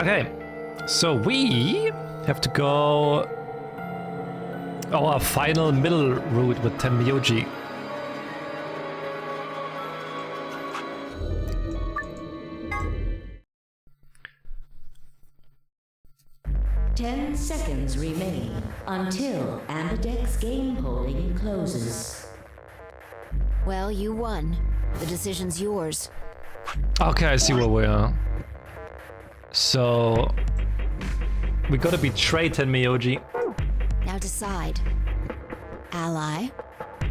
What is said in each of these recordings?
Okay, so we have to go our final middle route with Tenmyoji. Ten seconds remain until Ambidex game polling closes. Well, you won. The decision's yours. Okay, I see where we are. So we gotta betray Tenmyoji. Now decide. Ally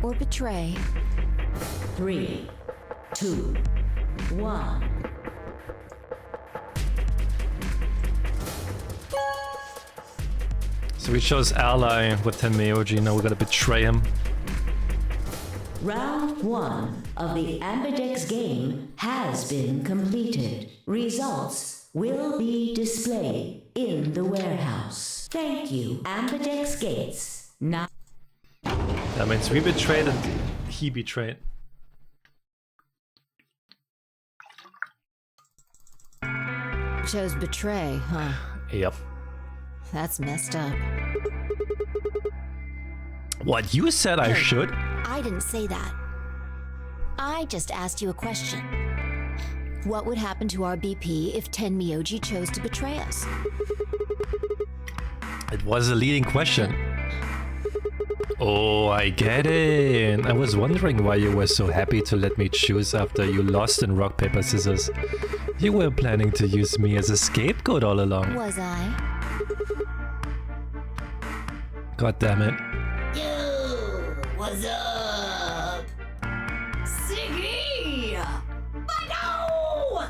or betray? 3, 2, 1. So we chose ally with Tenmyoji, now we gotta betray him. Round 1 of the Ambidex game has been completed. Results will be displayed in the warehouse. Thank you, Ambidex Gates. Now That means we betrayed and he betrayed. Chose betray, huh? Yep. That's messed up. What, you said I should? I didn't say that. I just asked you a question. What would happen to our BP if Tenmyoji chose to betray us? It was a leading question. Oh, I get it. I was wondering why you were so happy to let me choose after you lost in rock, paper, scissors. You were planning to use me as a scapegoat all along. Was I? God damn it. Yo, what's up? Siggy! No!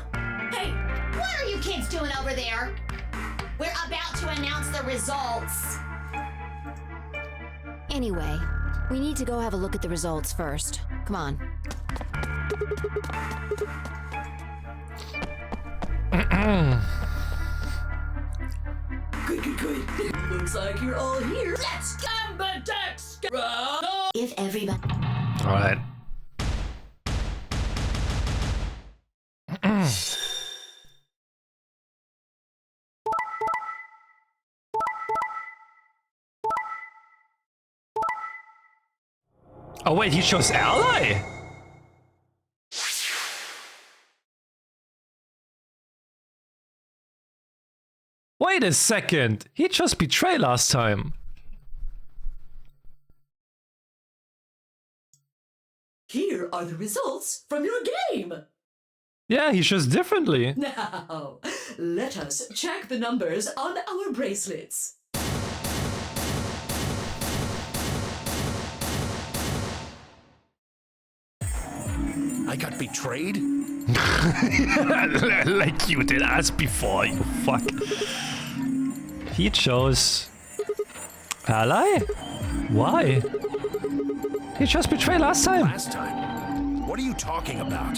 Hey, what are you kids doing over there? We're about to announce the results. Anyway, we need to go have a look at the results first. Come on. Good. Looks like you're all here. Let's Ambidex! If everybody... Alright. Oh wait, he chose ally? Wait a second, he chose betray last time. Here are the results from your game. Yeah, he chose differently. Now, let us check the numbers on our bracelets. I got betrayed? Like you did us before, you fuck. He chose ally? Why? He chose betray last time. Last time? What are you talking about?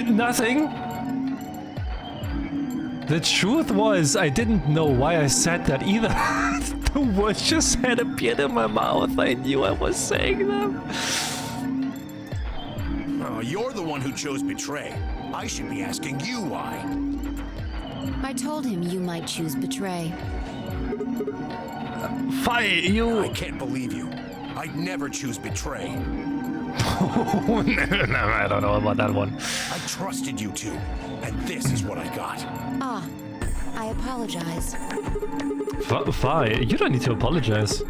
Nothing. The truth was, I didn't know why I said that either. The words just had appeared in my mouth. I knew I was saying them. Oh, you're the one who chose betray. I should be asking you why. I told him you might choose betray. Fight you. I can't believe you. I'd never choose betray. No, I don't know about that one. I trusted you two, and this is what I got. Ah, I apologize. Fi, you don't need to apologize.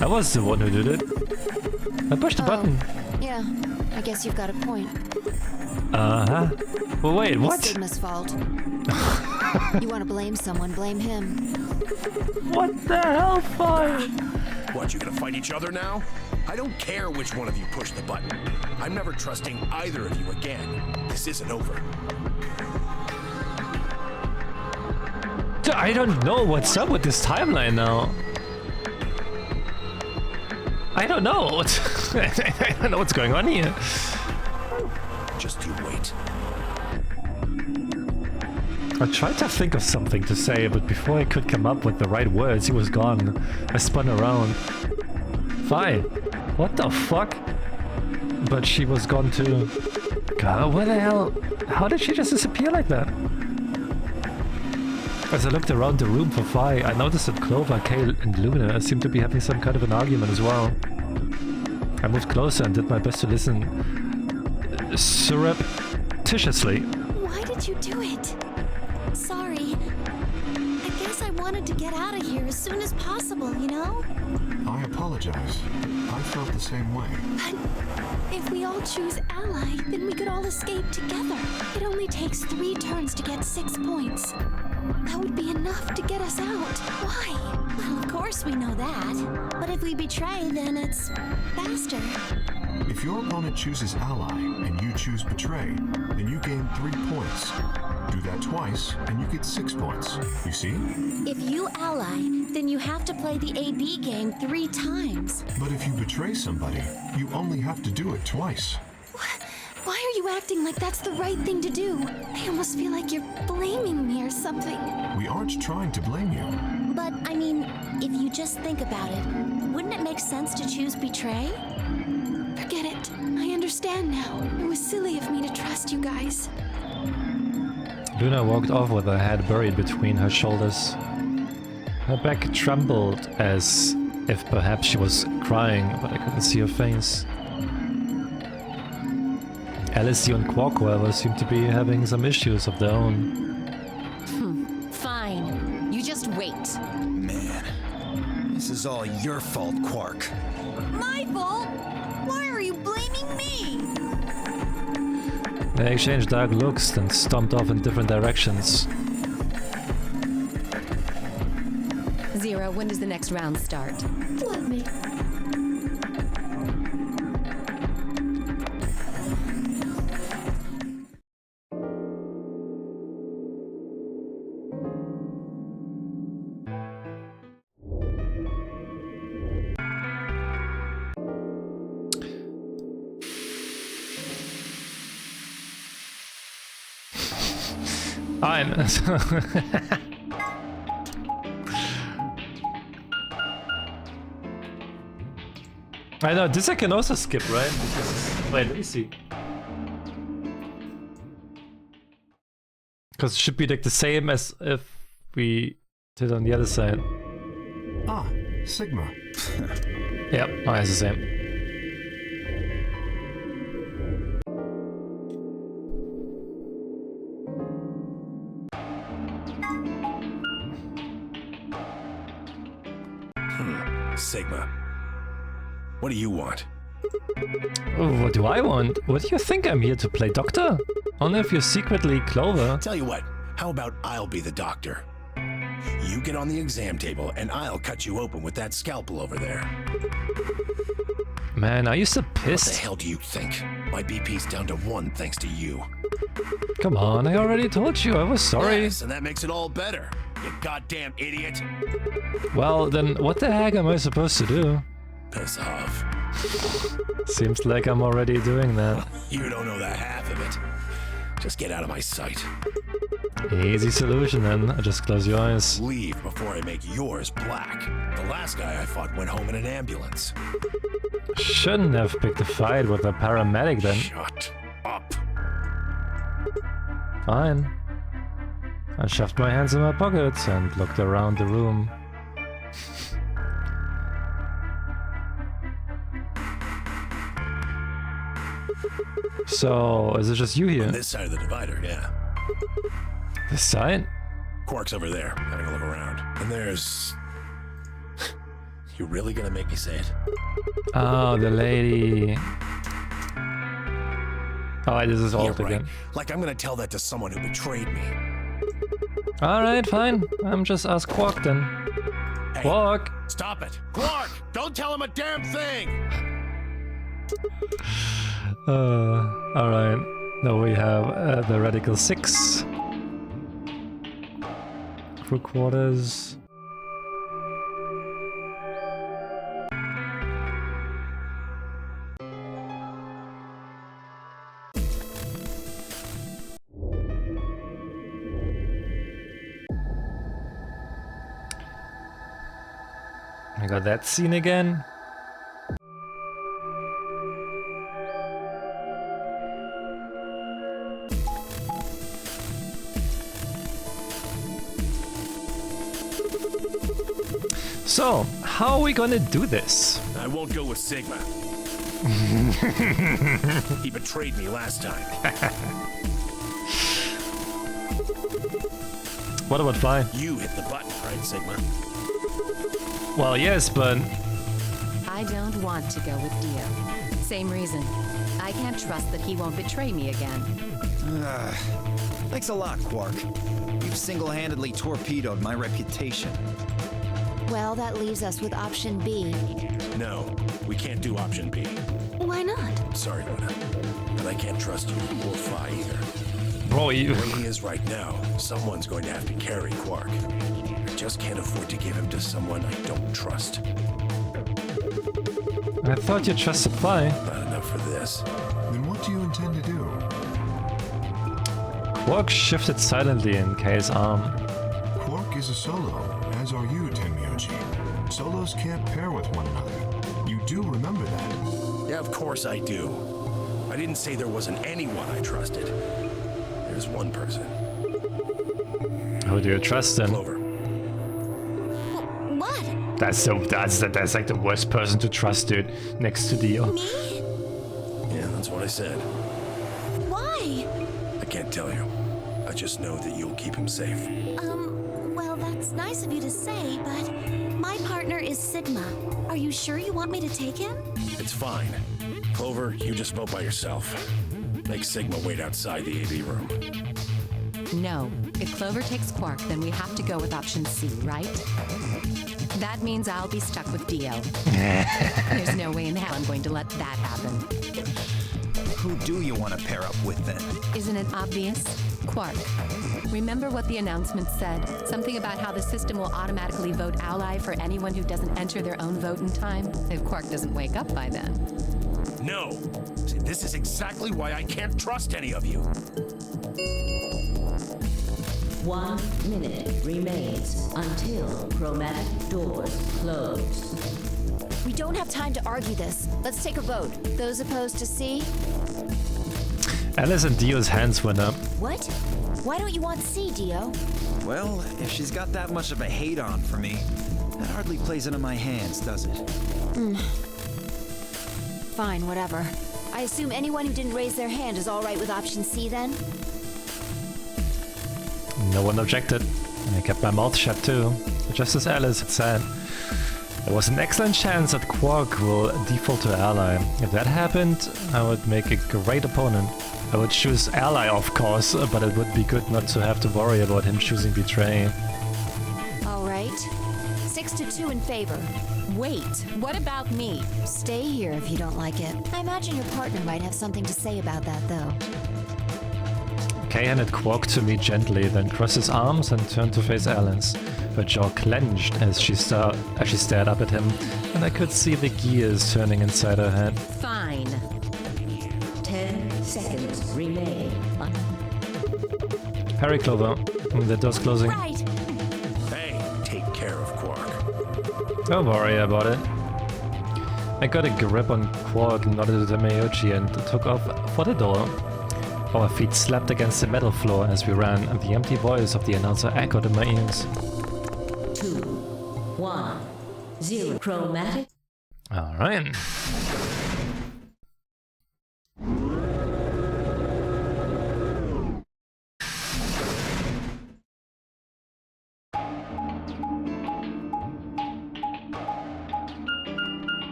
I was the one who did it. I pushed the button. Yeah, I guess you've got a point. Uh-huh. Well, wait, It's what? Sigma's fault. You want to blame someone, blame him. What the hell, Fi? What, you gonna fight each other now? I don't care which one of you pushed the button. I'm never trusting either of you again. This isn't over. I don't know what's up with this timeline now. I don't know. I don't know what's going on here. Just you wait. I tried to think of something to say, but before I could come up with the right words, he was gone. I spun around. Fi, what the fuck? But she was gone too. God, what the hell? How did she just disappear like that? As I looked around the room for Fi, I noticed that Clover, Kale, and Luna seemed to be having some kind of an argument as well. I moved closer and did my best to listen surreptitiously. Why did you do it? Sorry. I guess I wanted to get out of here as soon as possible, you know? I apologize. I felt the same way. But if we all choose Ally, then we could all escape together. It only takes 3 turns to get 6 points. That would be enough to get us out. Why? Well, of course we know that. But if we betray, then it's faster. If your opponent chooses ally and you choose betray, then you gain 3 points. Do that twice and you get 6 points. You see? If you ally, then you have to play the AB game 3 times. But if you betray somebody, you only have to do it twice. Why are you acting like that's the right thing to do? I almost feel like you're blaming me or something. We aren't trying to blame you. But, I mean, if you just think about it, wouldn't it make sense to choose betray? Forget it. I understand now. It was silly of me to trust you guys. Luna walked off with her head buried between her shoulders. Her back trembled as if perhaps she was crying, but I couldn't see her face. Alice and Quark, however, seemed to be having some issues of their own. Fine. You just wait. Man, this is all your fault, Quark. My fault? Why are you blaming me? They exchanged dark looks and stomped off in different directions. Zero, when does the next round start? Let me. I'm I know, this I can also skip, right? Because, wait, let me see. Because it should be like the same as if we did on the other side. Ah, Sigma. Yep, oh, it's the same. Sigma. What do you want? Oh, what do I want? What do you think I'm here to play doctor? Only if you're secretly Clover. Tell you what, how about I'll be the doctor? You get on the exam table and I'll cut you open with that scalpel over there. Man, are you so What the pissed? hell do you think? My BP's down to 1 thanks to you. Come on, I already told you, I was sorry. Yes, and that makes it all better. You goddamn idiot. Well, then what the heck am I supposed to do? Piss off. Seems like I'm already doing that. You don't know the half of it. Just get out of my sight. Easy solution then, just close your eyes. Leave before I make yours black. The last guy I fought went home in an ambulance. Shouldn't have picked a fight with a paramedic then. Shut up. Fine. I shoved my hands in my pockets and looked around the room. So, is it just you here? On this side of the divider, yeah. This side? Quark's over there, having a look around. And there's... You really gonna make me say it? Oh, the lady. Oh, this is Yeah, old right. again. Like I'm gonna tell that to someone who betrayed me. Alright, fine. I'm just ask Quark then. Hey, Quark! stop it! Quark! Don't tell him a damn thing! Alright. Now we have the Radical 6. Crew quarters. I got that scene again. So, how are we gonna do this? I won't go with Sigma. He betrayed me last time. What about Fly? You hit the button, right, Sigma? Well, yes, but... I don't want to go with Dio. Same reason. I can't trust that he won't betray me again. Thanks a lot, Quark. You've single-handedly torpedoed my reputation. Well, that leaves us with option B. No, we can't do option B. Why not? Sorry, Luna, but I can't trust you or Phi either. Bro, you... The way he is right now, someone's going to have to carry Quark. I just can't afford to give him to someone I don't trust. I thought you trusted Fly. Not enough for this. Then what do you intend to do? Quark shifted silently in K's arm. Quark is a solo, as are you, Tenmyoji. Solos can't pair with one another. You do remember that? Yeah, of course I do. I didn't say there wasn't anyone I trusted. There's one person. Who do you trust then? Clover. What? That's like the worst person to trust, dude. Next to Dio. Me? Yeah, that's what I said. Why? I can't tell you. I just know that you'll keep him safe. Well, that's nice of you to say, but my partner is Sigma. Are you sure you want me to take him? It's fine. Clover, you just vote by yourself. Make Sigma wait outside the AV room. No. If Clover takes Quark, then we have to go with option C, right? That means I'll be stuck with Dio. There's no way in hell I'm going to let that happen. Who do you want to pair up with then? Isn't it obvious? Quark. Remember what the announcement said? Something about how the system will automatically vote ally for anyone who doesn't enter their own vote in time, if Quark doesn't wake up by then. No! See, this is exactly why I can't trust any of you. 1 minute remains until chromatic doors close. We don't have time to argue this. Let's take a vote. Those opposed to C? Alice and Dio's hands went up. What? Why don't you want C, Dio? Well, if she's got that much of a hate on for me, that hardly plays into my hands, does it? Fine, whatever. I assume anyone who didn't raise their hand is all right with option C then? No one objected. And I kept my mouth shut too. Just as Alice had said. There was an excellent chance that Quark will default to ally. If that happened, I would make a great opponent. I would choose ally, of course, but it would be good not to have to worry about him choosing betray. All right. 6-2 in favor. Wait, what about me? Stay here if you don't like it. I imagine your partner might have something to say about that, though. Kay handed Quark to me gently, then crossed his arms and turned to face Alice. Her jaw clenched as she stared up at him, and I could see the gears turning inside her head. Fine. 10 seconds remain. Hurry, Clover. The door's closing. Right. Hey, take care of Quark. Don't worry about it. I got a grip on Quark, nodded at Tenmyoji, and took off for the door. Our feet slapped against the metal floor as we ran, and the empty voice of the announcer echoed in my ears. 2, 1, 0. Chromatic. Alright.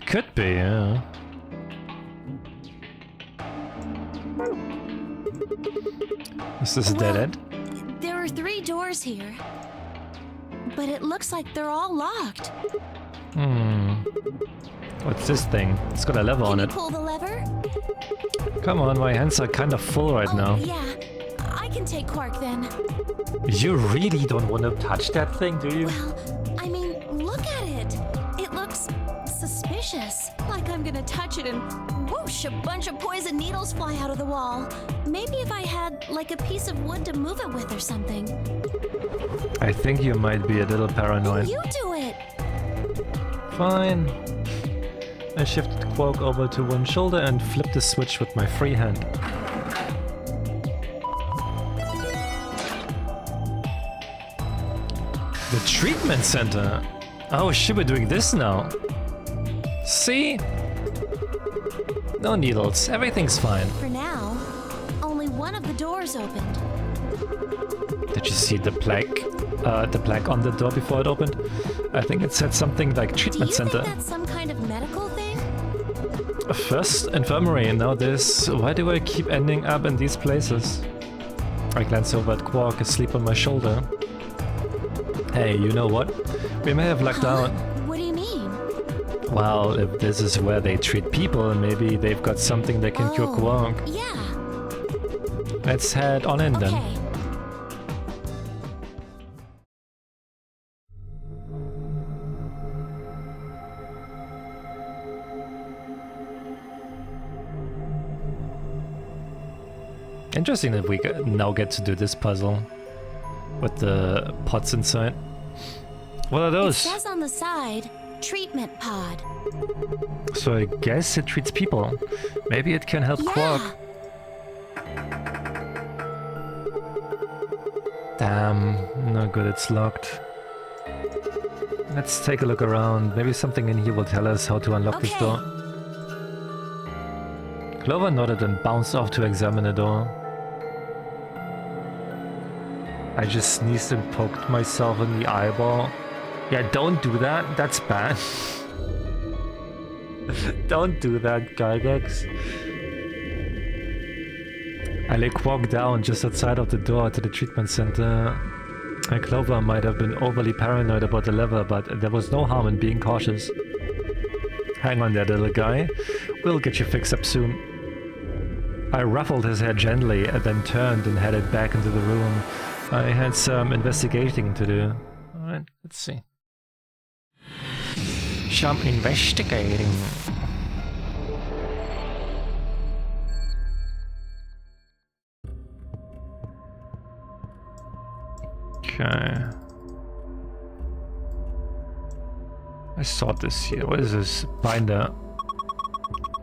Could be, yeah. Is this a dead end? There are 3 doors here. But it looks like they're all locked. What's this thing? It's got a lever on Can it. you pull the lever? Come on, my hands are kind of full right now. Yeah. I can take Quark then. You really don't want to touch that thing, do you? Well, I mean, look at it. It looks suspicious. Like I'm gonna touch it and whoosh, a bunch of poison needles fly out of the wall. Maybe if I had, like, a piece of wood to move it with or something. I think you might be a little paranoid. You do it! Fine. I shifted Quark over to one shoulder and flipped the switch with my free hand. The treatment center. Oh shit, we're doing this now. See? No needles, everything's fine. For now, only one of the doors opened. Did you see the plaque on the door before it opened? I think it said something like treatment Do you center. think that's some kind of medical thing? First infirmary, now this. Why do I keep ending up in these places? I glance over at Quark asleep on my shoulder. Hey, you know what? We may have lucked out. What do you mean? Well, if this is where they treat people, maybe they've got something that can cure Quark. Yeah. Let's head on in then. Okay. Interesting that we now get to do this puzzle with the pots inside. What are It those? says on the side, treatment pod. So I guess it treats people. Maybe it can help Quark. Damn, no good, it's locked. Let's take a look around. Maybe something in here will tell us how to unlock this door. Clover nodded and bounced off to examine the door. I just sneezed and poked myself in the eyeball. Yeah, don't do that. That's bad. Don't do that, Gygax. I lay Quark down just outside of the door to the treatment center. Clover might have been overly paranoid about the lever, but there was no harm in being cautious. Hang on there, little guy. We'll get you fixed up soon. I ruffled his hair gently and then turned and headed back into the room. I had some investigating to do. Alright, let's see. Some investigating. Okay. I saw this here. What is this? Binder.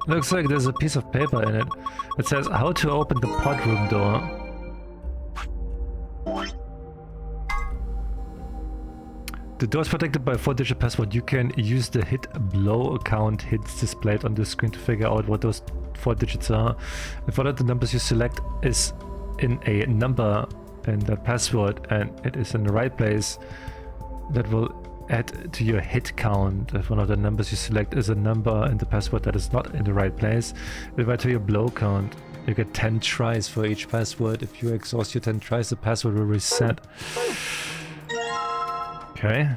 Looks like there's a piece of paper in it. It says how to open the pod room door. The door is protected by a 4-digit password. You can use the hit blow count hits displayed on the screen to figure out what those 4 digits are. If one of the numbers you select is in a number in that password and it is in the right place, that will add to your hit count. If one of the numbers you select is a number in the password that is not in the right place, it will add to your blow count. You get 10 tries for each password. If you exhaust your 10 tries, the password will reset. Okay.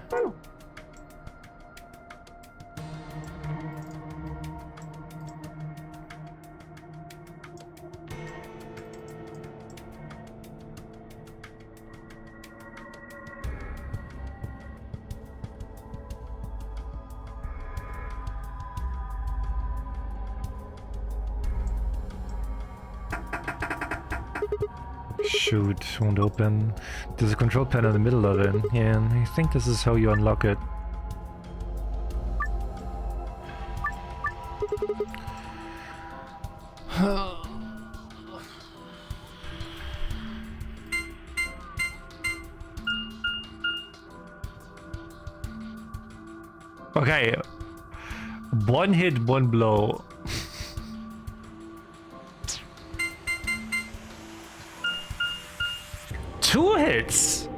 Shoot, won't open. There's a control panel in the middle of it. Yeah, and I think this is how you unlock it. Okay. One hit, one blow. Two hits.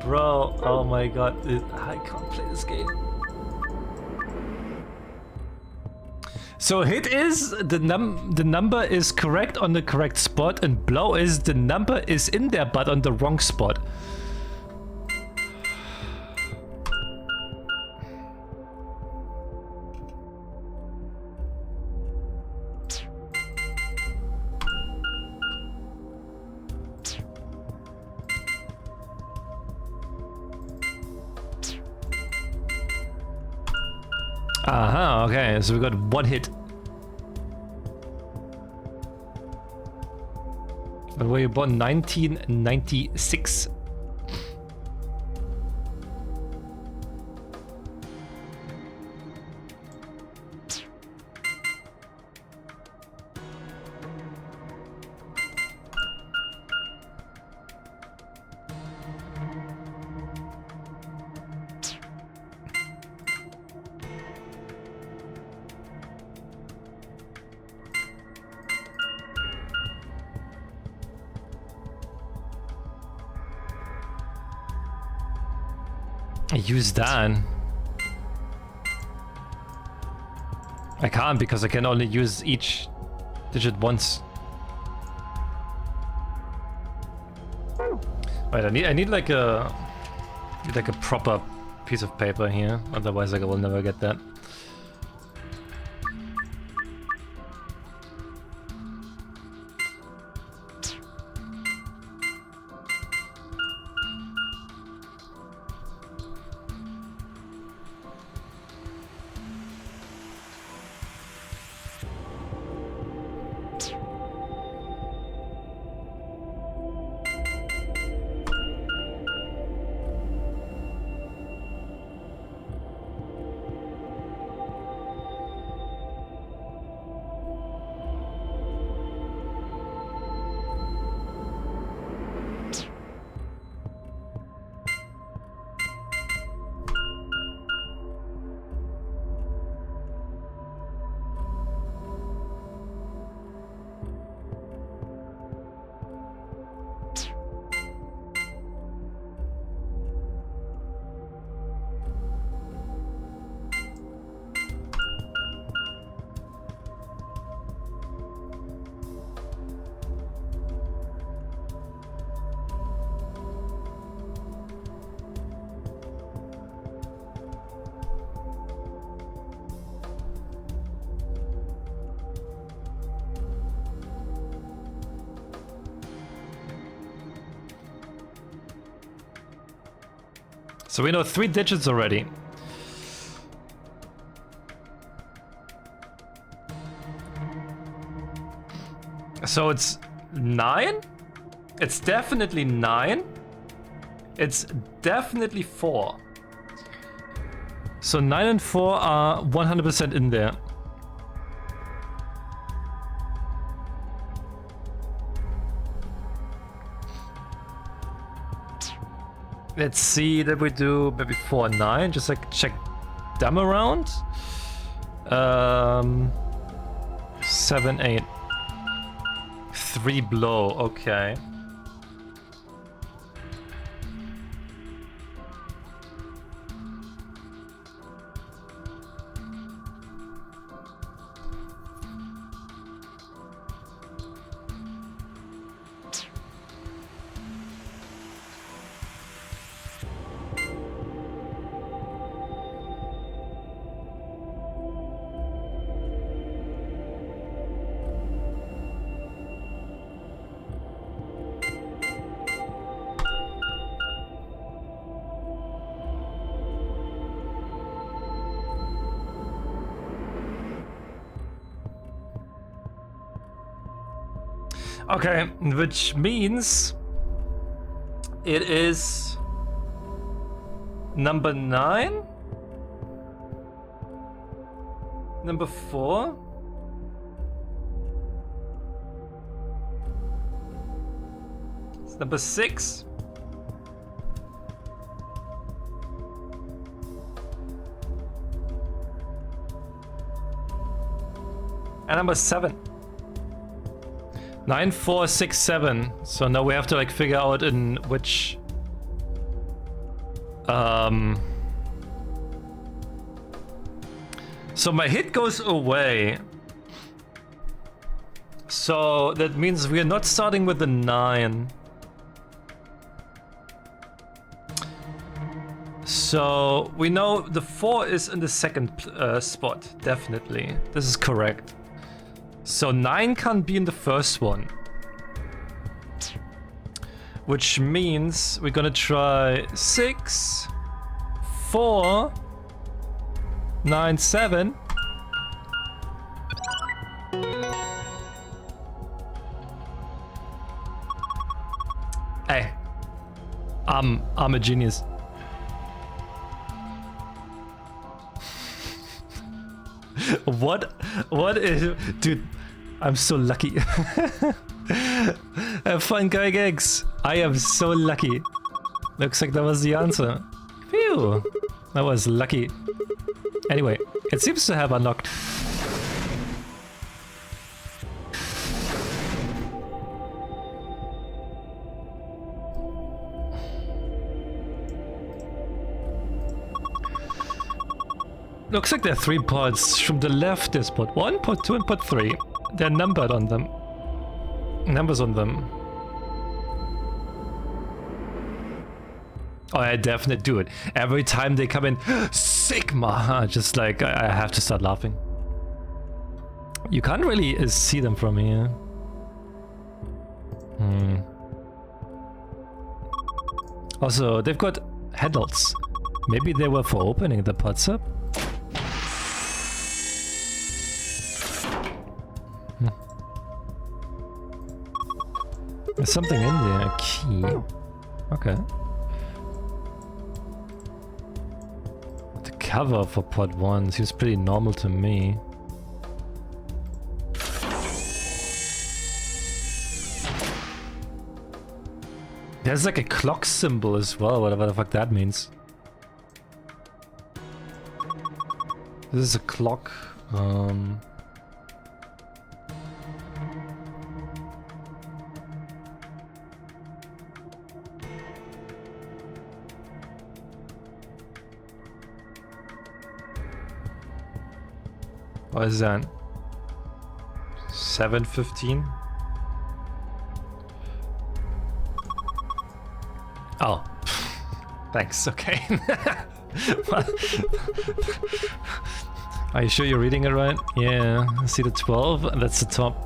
Bro, oh my god, I can't play this game. So hit is the number is correct on the correct spot, and blow is the number is in there but on the wrong spot. Aha, okay, so we got one hit. But were you born 1996? Use that. I can't because I can only use each digit once. Wait, I need like a proper piece of paper here, otherwise I will never get that. So we know 3 digits already. So it's 9? It's definitely 9. It's definitely 4. So 9 and 4 are 100% in there. Let's see that we do maybe 4 and 9, just like check them around. 7, 8. 3 blow, okay. Okay, which means it is number 9, number 4, it's number 6, and number 7. 9, 4, 6, 7. So now we have to like figure out in which so my hit goes away. So that means we are not starting with the 9. So we know the 4 is in the second spot, definitely. This is correct. So 9 can't be in the first one. Which means we're gonna try 6, 4, 9, 7. Hey, I'm a genius. What is, dude? I'm so lucky. Have fun, guy gigs. I am so lucky. Looks like that was the answer. Phew, that was lucky. Anyway, it seems to have unlocked. Looks like there are 3 pods. From the left, there's pod 1, pod 2, and pod 3. They're numbered on them. Numbers on them. Oh, I definitely do it. Every time they come in, Sigma! Just like, I have to start laughing. You can't really see them from here. Also, they've got handles. Maybe they were for opening the pods up? There's something in there, a key. Okay. The cover for pod 1 seems pretty normal to me. There's like a clock symbol as well, whatever the fuck that means. This is a clock. What is that? 7:15? Oh, thanks. Okay. Are you sure you're reading it right? Yeah, I see the 12. That's the top.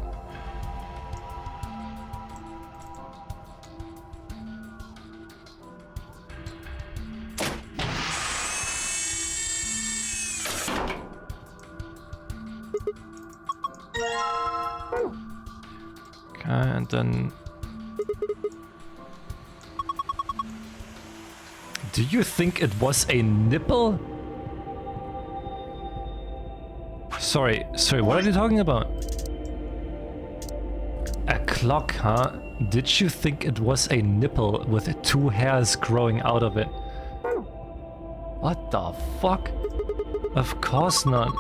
And then... Do you think it was a nipple? Sorry, what are you talking about? A clock, huh? Did you think it was a nipple with 2 hairs growing out of it? What the fuck? Of course not.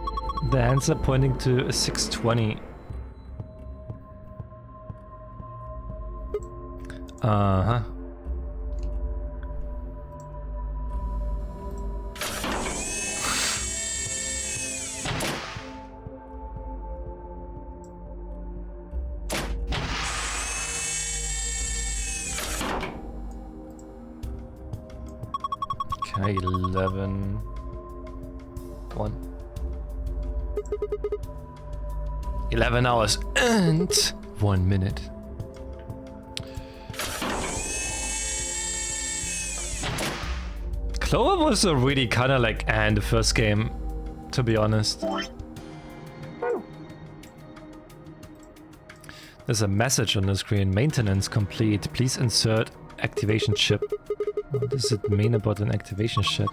The hands are pointing to a 620. Uh-huh. Okay, 11... 1. 11 hours and 1 minute. Clover was a really kind of like the first game, to be honest. There's a message on the screen. Maintenance complete. Please insert activation chip. What does it mean about an activation chip?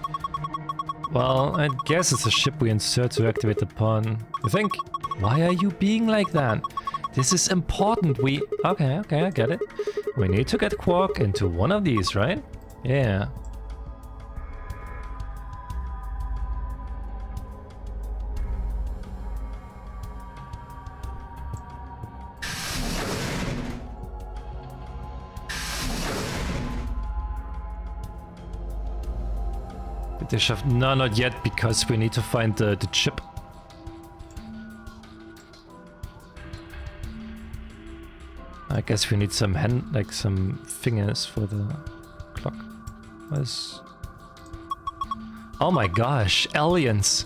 Well, I guess it's a chip we insert to activate the pawn. You think? Why are you being like that? This is important. Okay, I get it. We need to get Quark into one of these, right? Yeah. No, not yet, because we need to find the chip. I guess we need some some fingers for the clock. Oh my gosh, aliens!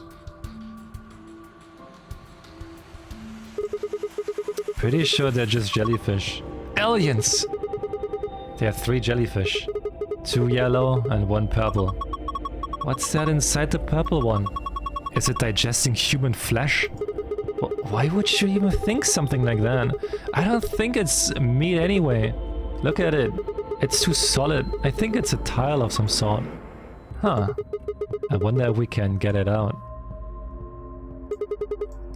Pretty sure they're just jellyfish. Aliens! There are 3 jellyfish. 2 yellow and 1 purple. What's that inside the purple one? Is it digesting human flesh? Why would you even think something like that? I don't think it's meat anyway. Look at it. It's too solid. I think it's a tile of some sort. Huh. I wonder if we can get it out.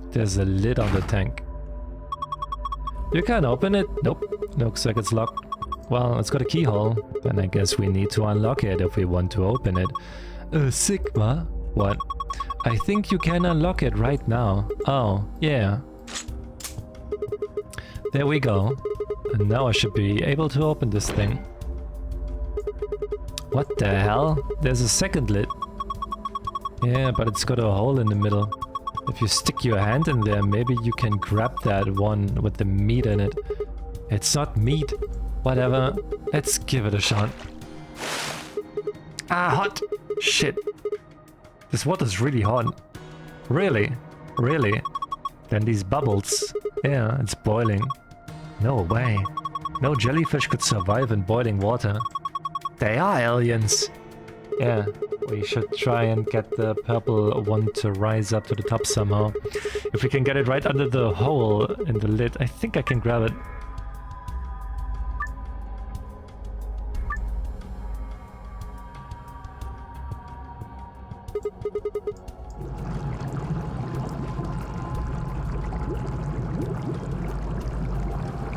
There's a lid on the tank. You can't open it? Nope. Looks like it's locked. Well, it's got a keyhole. Then I guess we need to unlock it if we want to open it. Sigma? What? I think you can unlock it right now. Oh, yeah. There we go. And now I should be able to open this thing. What the hell? There's a second lid. Yeah, but it's got a hole in the middle. If you stick your hand in there, maybe you can grab that one with the meat in it. It's not meat. Whatever. Let's give it a shot. Ah, hot! Shit. This water's really hot. Really? Really? Then these bubbles. Yeah, it's boiling. No way. No jellyfish could survive in boiling water. They are aliens. Yeah, we should try and get the purple one to rise up to the top somehow. If we can get it right under the hole in the lid, I think I can grab it.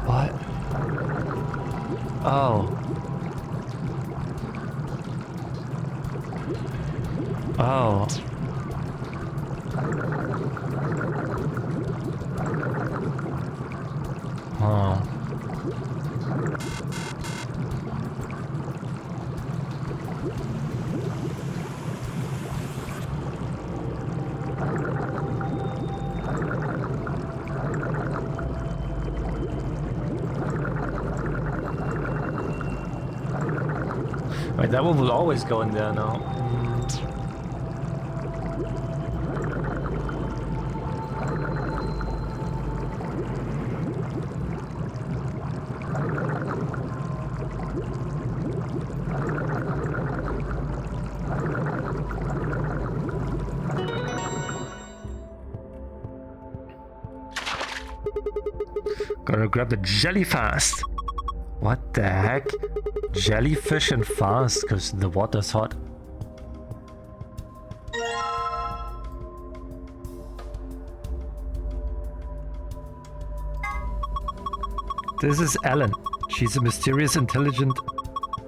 What? Oh. Oh. Oh. Wait, that one will always go in there now. Gotta grab the jelly fast. What the heck? Jellyfish and fast, because the water's hot. This is Ellen. She's a mysterious, intelligent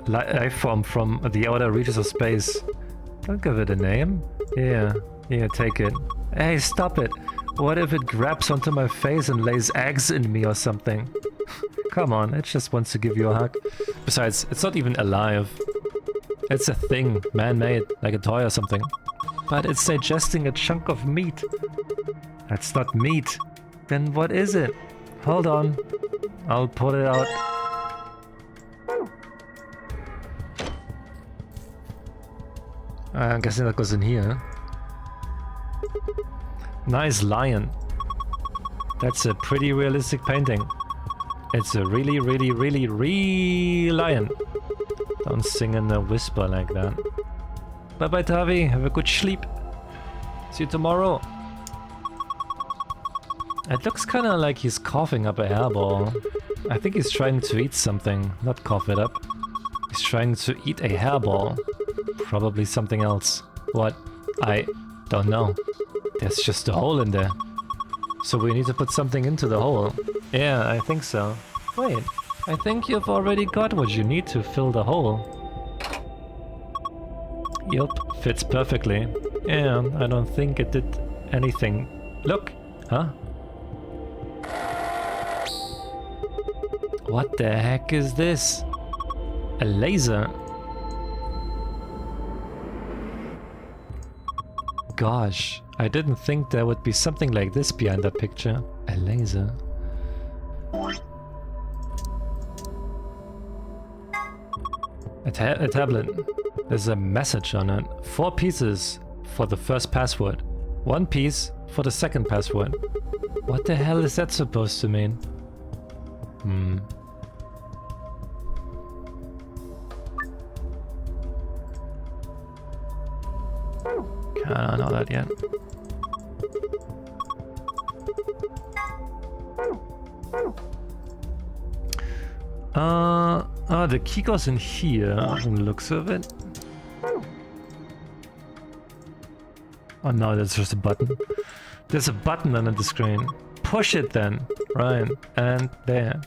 life form from the outer reaches of space. Don't give it a name. Yeah, take it. Hey, stop it. What if it grabs onto my face and lays eggs in me or something? Come on, it just wants to give you a hug. Besides, it's not even alive. It's a thing, man-made, like a toy or something. But it's digesting a chunk of meat. That's not meat. Then what is it? Hold on. I'll pull it out. I'm guessing that goes in here. Nice lion. That's a pretty realistic painting. It's a really real lion. Don't sing in a whisper like that. Bye bye, Tavi. Have a good sleep. See you tomorrow. It looks kind of like he's coughing up a hairball. I think he's trying to eat something, not cough it up. He's trying to eat a hairball. Probably something else. What? I don't know. There's just a hole in there. So we need to put something into the hole. Yeah, I think so. Wait, I think you've already got what you need to fill the hole. Yup, fits perfectly. Yeah, I don't think it did anything. Look! Huh? What the heck is this? A laser? Gosh, I didn't think there would be something like this behind that picture. A laser. A tablet. There's a message on it. 4 pieces for the first password. 1 piece for the second password. What the hell is that supposed to mean? I don't know that yet. The key goes in here, from the looks of it. Oh no, that's just a button. There's a button under the screen. Push it then. Right, and there.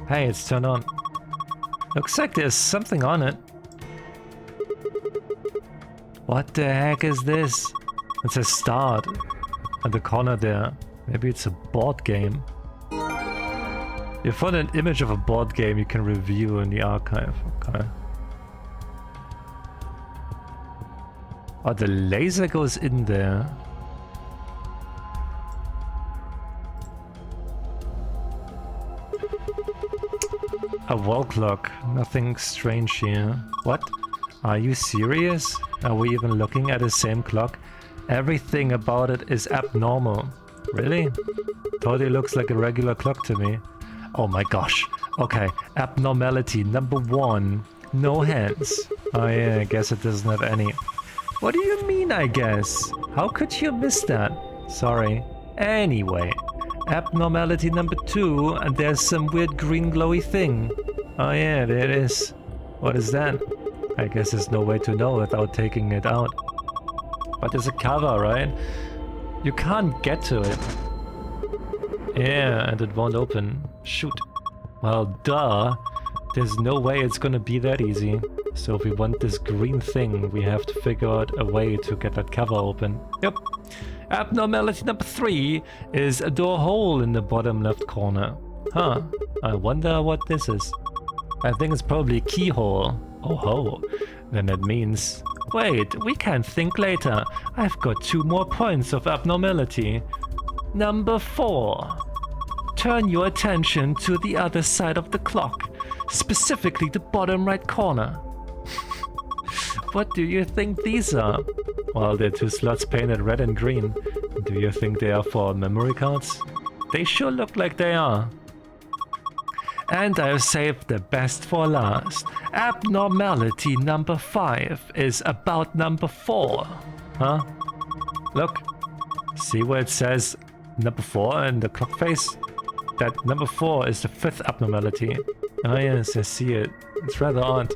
Hey, it's turned on. Looks like there's something on it. What the heck is this? It says start at the corner there. Maybe it's a board game. You found an image of a board game you can review in the archive. Okay. Oh, the laser goes in there. A wall clock. Nothing strange here. What? Are you serious? Are we even looking at the same clock? Everything about it is abnormal. Really? Totally looks like a regular clock to me. Oh my gosh. Okay, abnormality number 1. No hands. Oh yeah, I guess it doesn't have any. What do you mean, I guess? How could you miss that? Sorry. Anyway, abnormality number 2, and there's some weird green glowy thing. Oh yeah, there it is. What is that? I guess there's no way to know without taking it out. But there's a cover, right? You can't get to it. Yeah, and it won't open. Shoot. Well, duh. There's no way it's gonna be that easy. So if we want this green thing, we have to figure out a way to get that cover open. Yep. Abnormality number 3 is a door hole in the bottom left corner. Huh. I wonder what this is. I think it's probably a keyhole. Oh ho. Then that means... Wait, we can think later. I've got 2 more points of abnormality. Number 4. Turn your attention to the other side of the clock. Specifically the bottom right corner. What do you think these are? Well, they're 2 slots painted red and green. Do you think they are for memory cards? They sure look like they are. And I've saved the best for last. Abnormality number 5 is about number 4. Huh? Look. See where it says number 4 in the clock face? That number 4 is the 5th abnormality. Oh yes, I see it. It's rather odd.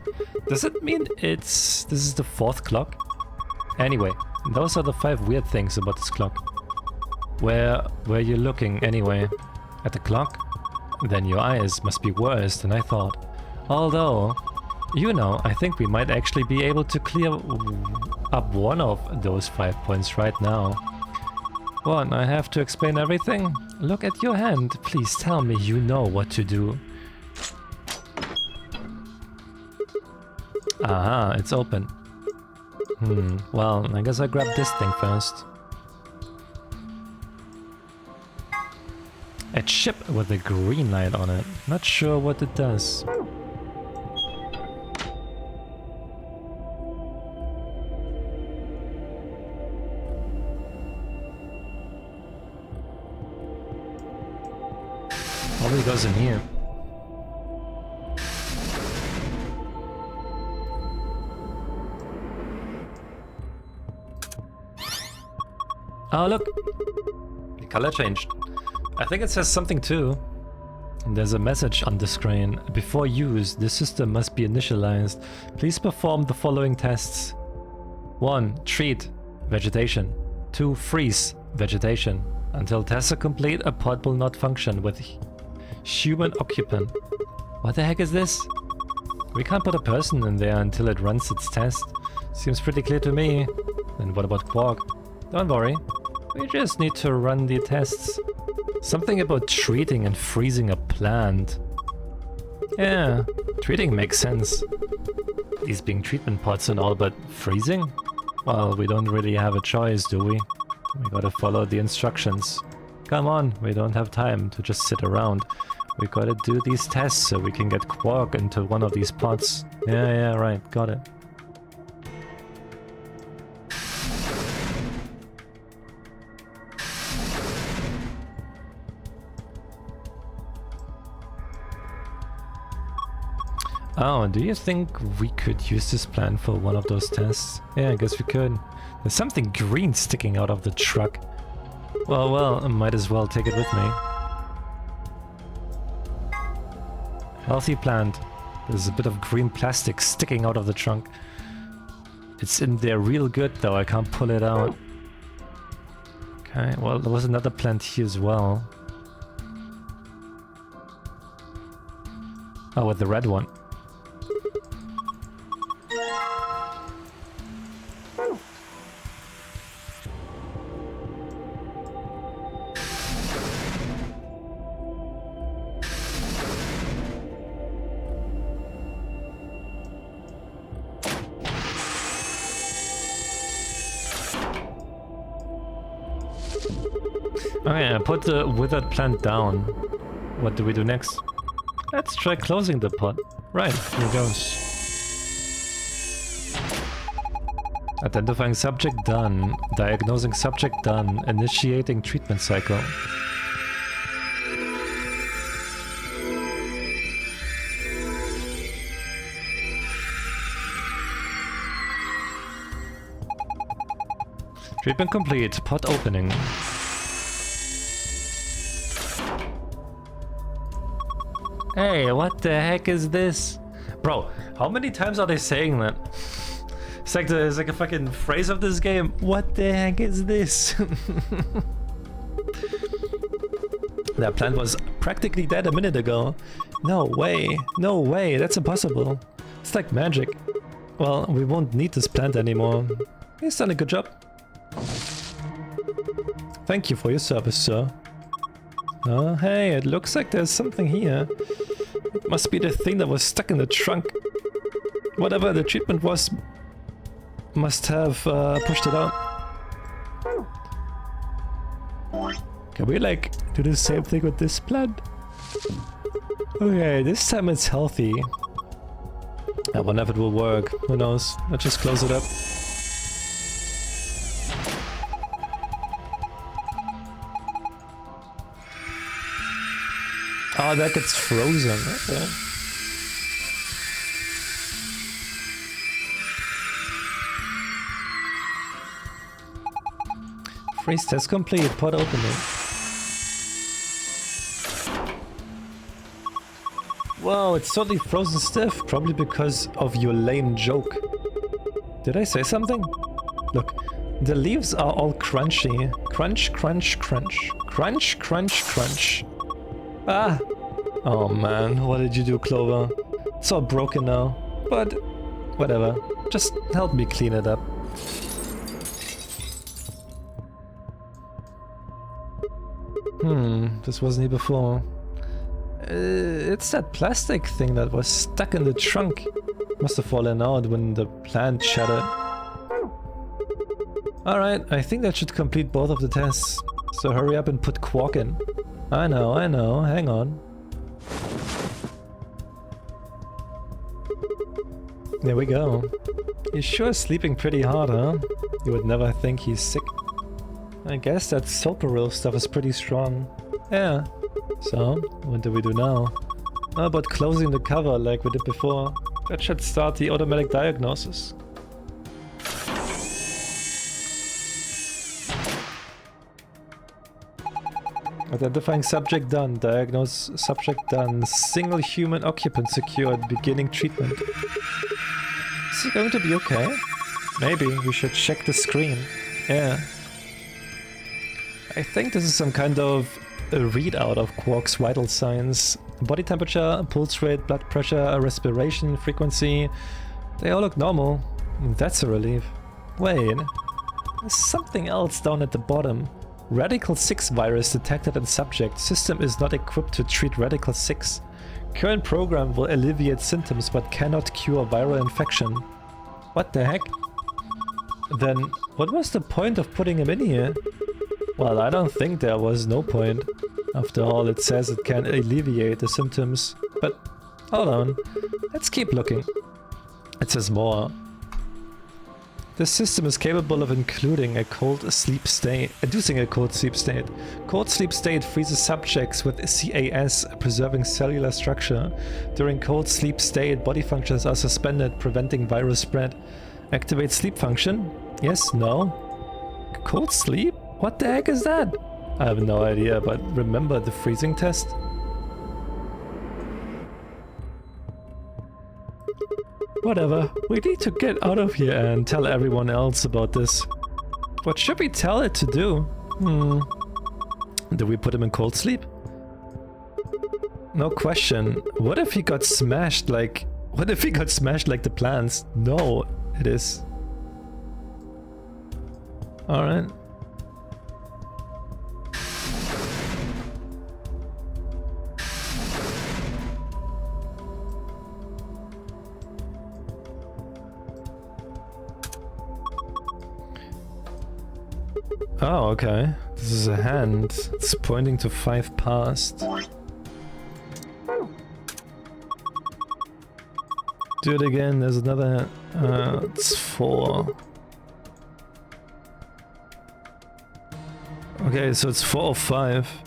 Does it mean this is the 4th clock? Anyway, those are the 5 weird things about this clock. Where were you looking anyway? At the clock? Then your eyes must be worse than I thought. Although, you know, I think we might actually be able to clear up one of those 5 points right now. What, I have to explain everything? Look at your hand. Please tell me you know what to do. Aha, it's open. Well, I guess I grab this thing first. A chip with a green light on it. Not sure what it does. Probably goes in here. Oh, look! The color changed. I think it says something too. There's a message on the screen. Before use, the system must be initialized. Please perform the following tests. 1. Treat. Vegetation. 2. Freeze. Vegetation. Until tests are complete, a pod will not function with human occupant. What the heck is this? We can't put a person in there until it runs its test. Seems pretty clear to me. Then what about Quark? Don't worry. We just need to run the tests. Something about treating and freezing a plant. Yeah, treating makes sense. These being treatment pods and all, but freezing? Well, we don't really have a choice, do we? We gotta follow the instructions. Come on, we don't have time to just sit around. We gotta do these tests so we can get Quark into one of these pods. Yeah, right, got it. Oh, do you think we could use this plan for one of those tests? Yeah, I guess we could. There's something green sticking out of the truck. Well, I might as well take it with me. Healthy plant. There's a bit of green plastic sticking out of the trunk. It's in there real good though, I can't pull it out. Okay, well, there was another plant here as well. Oh, with the red one. Okay, I put the withered plant down. What do we do next? Let's try closing the pot. Right, here goes. Identifying subject done. Diagnosing subject done. Initiating treatment cycle. Treatment complete. Pot opening. Hey, what the heck is this? Bro, how many times are they saying that? It's like a fucking phrase of this game. What the heck is this? That plant was practically dead a minute ago. No way, no way, that's impossible. It's like magic. Well, we won't need this plant anymore. He's done a good job. Thank you for your service, sir. Oh, hey, it looks like there's something here. It must be the thing that was stuck in the trunk. Whatever the treatment was, must have pushed it out. Can we, like, do the same thing with this plant? Okay, this time it's healthy. I wonder if it will work. Who knows? Let's just close it up. Oh, that gets frozen. Okay. Freeze test complete. Pod opening. Whoa, it's totally frozen stiff. Probably because of your lame joke. Did I say something? Look, the leaves are all crunchy. Crunch, crunch, crunch. Crunch, crunch, crunch. Ah! Oh man, what did you do, Clover? It's all broken now. But whatever. Just help me clean it up. This wasn't here before. It's that plastic thing that was stuck in the trunk. Must have fallen out when the plant shattered. Alright, I think that should complete both of the tests. So hurry up and put Quark in. I know, hang on. There we go. He's sure sleeping pretty hard, huh? You would never think he's sick. I guess that Soparil stuff is pretty strong. Yeah. So, what do we do now? How about closing the cover like we did before? That should start the automatic diagnosis. Identifying subject done. Diagnose subject done. Single human occupant secured. Beginning treatment. Is he going to be okay? Maybe we should check the screen. Yeah. I think this is some kind of a readout of Quark's vital signs. Body temperature, pulse rate, blood pressure, respiration frequency. They all look normal. That's a relief. Wait. There's something else down at the bottom. Radical 6 virus detected in subject. System is not equipped to treat Radical 6. Current program will alleviate symptoms but cannot cure viral infection. What the heck? Then what was the point of putting him in here? Well, I don't think there was no point. After all, it says it can alleviate the symptoms. But hold on. Let's keep looking. It says more. This system is capable of including a cold sleep state, inducing a cold sleep state. Cold sleep state freezes subjects with CAS, preserving cellular structure. During cold sleep state, body functions are suspended, preventing virus spread. Activate sleep function? Yes, no. Cold sleep? What the heck is that? I have no idea, but remember the freezing test? Whatever, we need to get out of here and tell everyone else about this. What should we tell it to do? Do we put him in cold sleep? No question. What if he got smashed like... What if he got smashed like the plants? No, it is. Alright. Oh, okay. This is a hand. It's pointing to 5 past. Do it again. There's another hand. It's 4. Okay, so it's 4 or 5.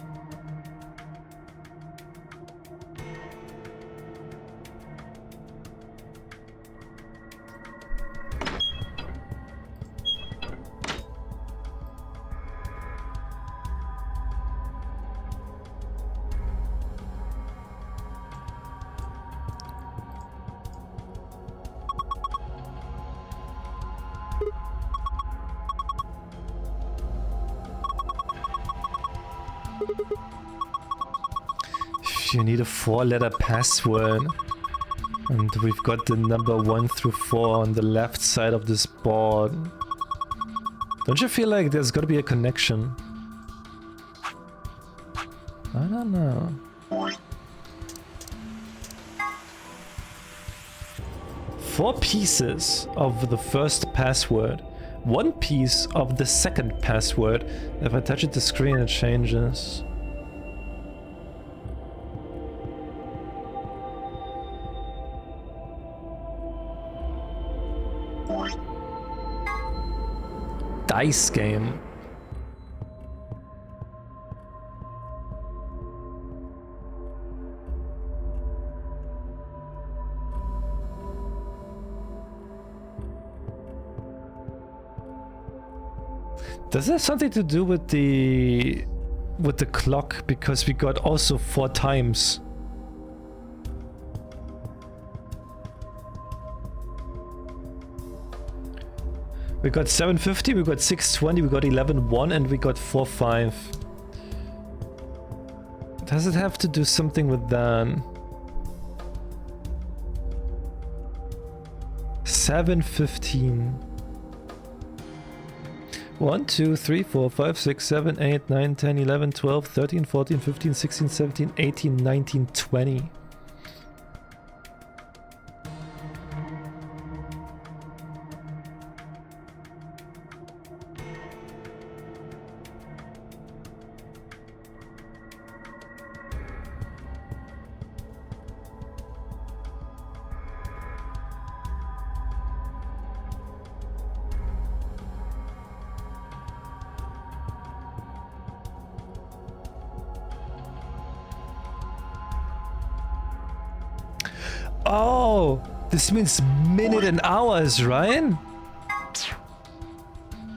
You need a 4-letter password. And we've got the number 1 through 4 on the left side of this board. Don't you feel like there's gotta be a connection? I don't know. Four pieces of the first password. 1 piece of the second password. If I touch it, the screen, it changes. Dice game. Does that have something to do with the clock? Because we got also 4 times. We got 750, we got 620, we got 11-1, and we got 4-5. Does it have to do something with that? 715. 1, 2, 3, 4, 5, 6, 7, 8, 9, 10, 11, 12, 13, 14, 15, 16, 17, 18, 19, 20. Oh, this means minute and hours, right?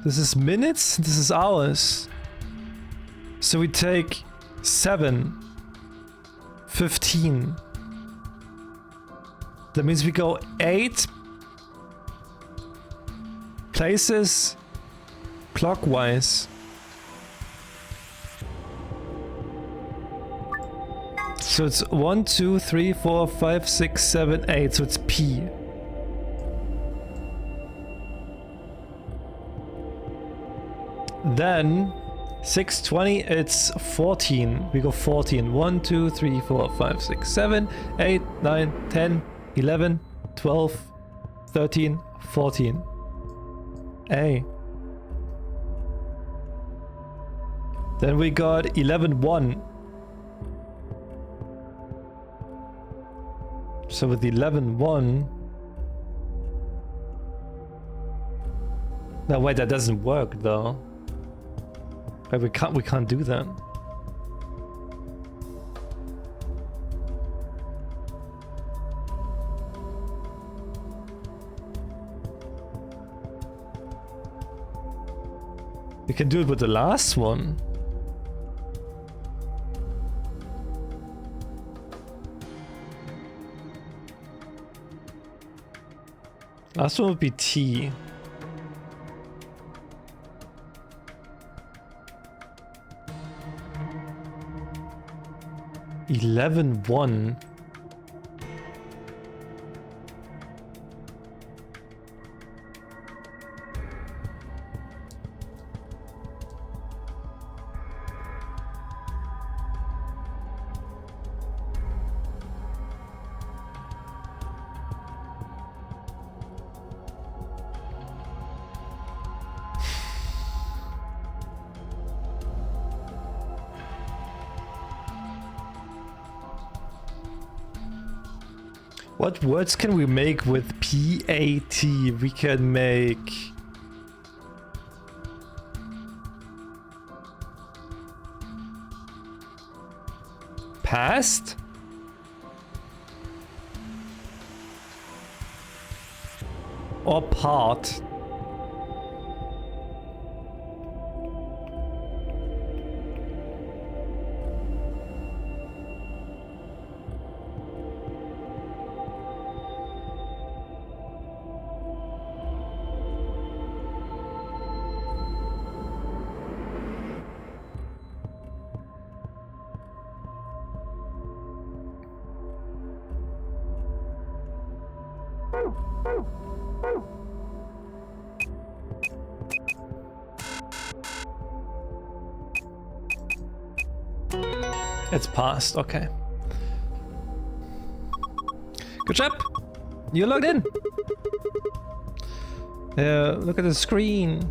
This is minutes, this is hours. So we take 7, 15. That means we go 8 places clockwise. So it's 1, 2, 3, 4, 5, 6, 7, 8. So it's P. Then 620, it's 14. We go 14. 1, 2, 3, 4, 5, 6, 7, 8, 9, 10, 11, 12, 13, 14. A. Then we got 11, 1. So with 11, 1. No, wait, that doesn't work though. Wait, we can't do that. We can do it with the last one. Last one would be T. Eleven one. What words can we make with PAT? We can make... past? Or part? It's past, okay. Good job! You logged in! Look at the screen.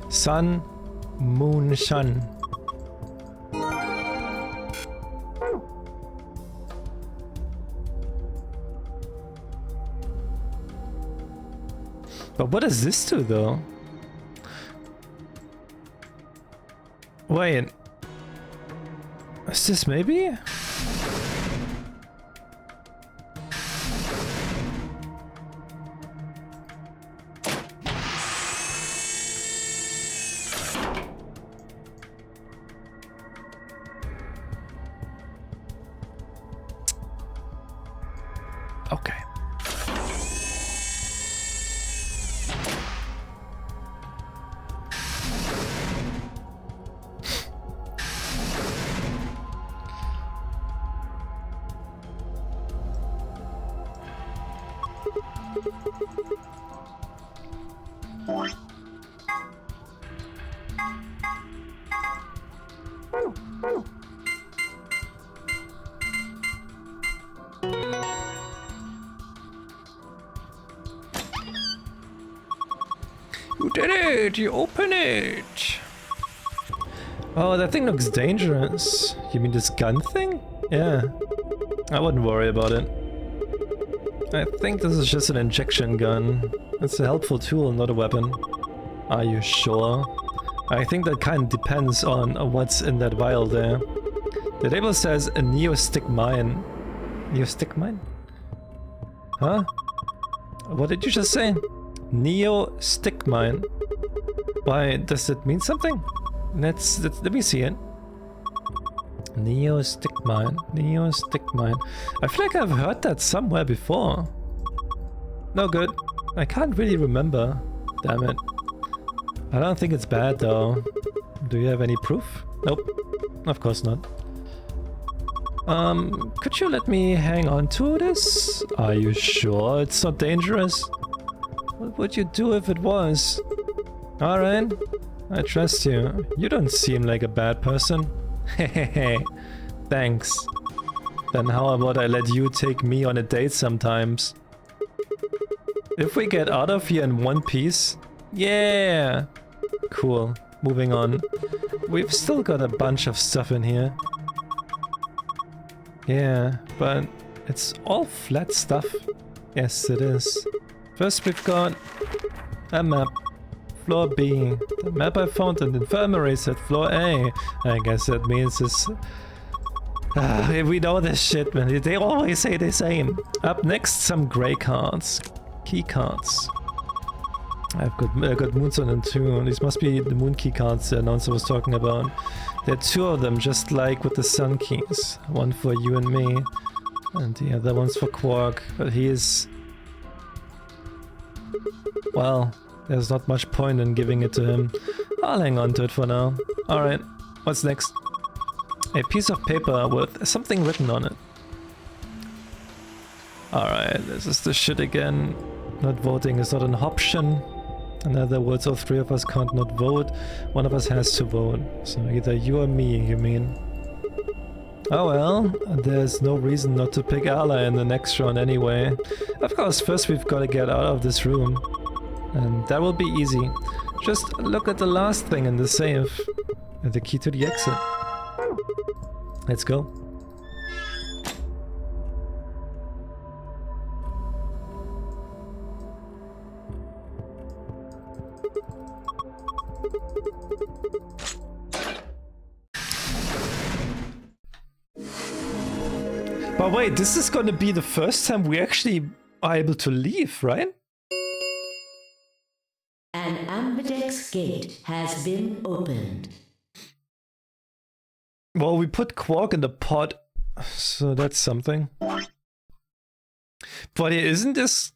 Sun, moon, sun. But what does this do though? Wait, is this maybe? Okay. You did it! You open it! Oh, that thing looks dangerous. You mean this gun thing? Yeah. I wouldn't worry about it. I think this is just an injection gun. It's a helpful tool, not a weapon. Are you sure? I think that kind of depends on what's in that vial there. The label says a neostick mine. Neostick mine? Huh? What did you just say? Neostick mine. Why, does it mean something? Let me see it. Neo stick mine. Neo stick mine. I feel like I've heard that somewhere before. No good. I can't really remember. Damn it. I don't think it's bad though. Do you have any proof? Nope. Of course not. Could you let me hang on to this? Are you sure it's not dangerous? What would you do if it was? Alright. I trust you. You don't seem like a bad person. Hehehe. Thanks. Then how about I let you take me on a date sometimes? If we get out of here in one piece... Yeah! Cool. Moving on. We've still got a bunch of stuff in here. Yeah, but it's all flat stuff. Yes, it is. First we've got a map. Floor B. The map I found in the infirmary said floor A. I guess that means it's... we know this shit, man. They always say the same. Up next, some grey cards. Key cards. I've got Mizuz and I'm 2. These must be the moon key cards the announcer was talking about. There are 2 of them, just like with the sun keys. One for you and me, and the other one's for Quark. But he is... Well, there's not much point in giving it to him. I'll hang on to it for now. Alright, what's next? A piece of paper with something written on it. Alright, this is the shit again. Not voting is not an option. In other words, all 3 of us can't not vote. One of us has to vote. So either you or me, you mean? Oh well, there's no reason not to pick Ally in the next round anyway. Of course, first we've got to get out of this room. And that will be easy. Just look at the last thing in the safe. And the key to the exit. Let's go. But wait, this is gonna be the first time we actually are able to leave, right? An ambidex gate has been opened. Well, we put Quark in the pod, so that's something. But isn't this...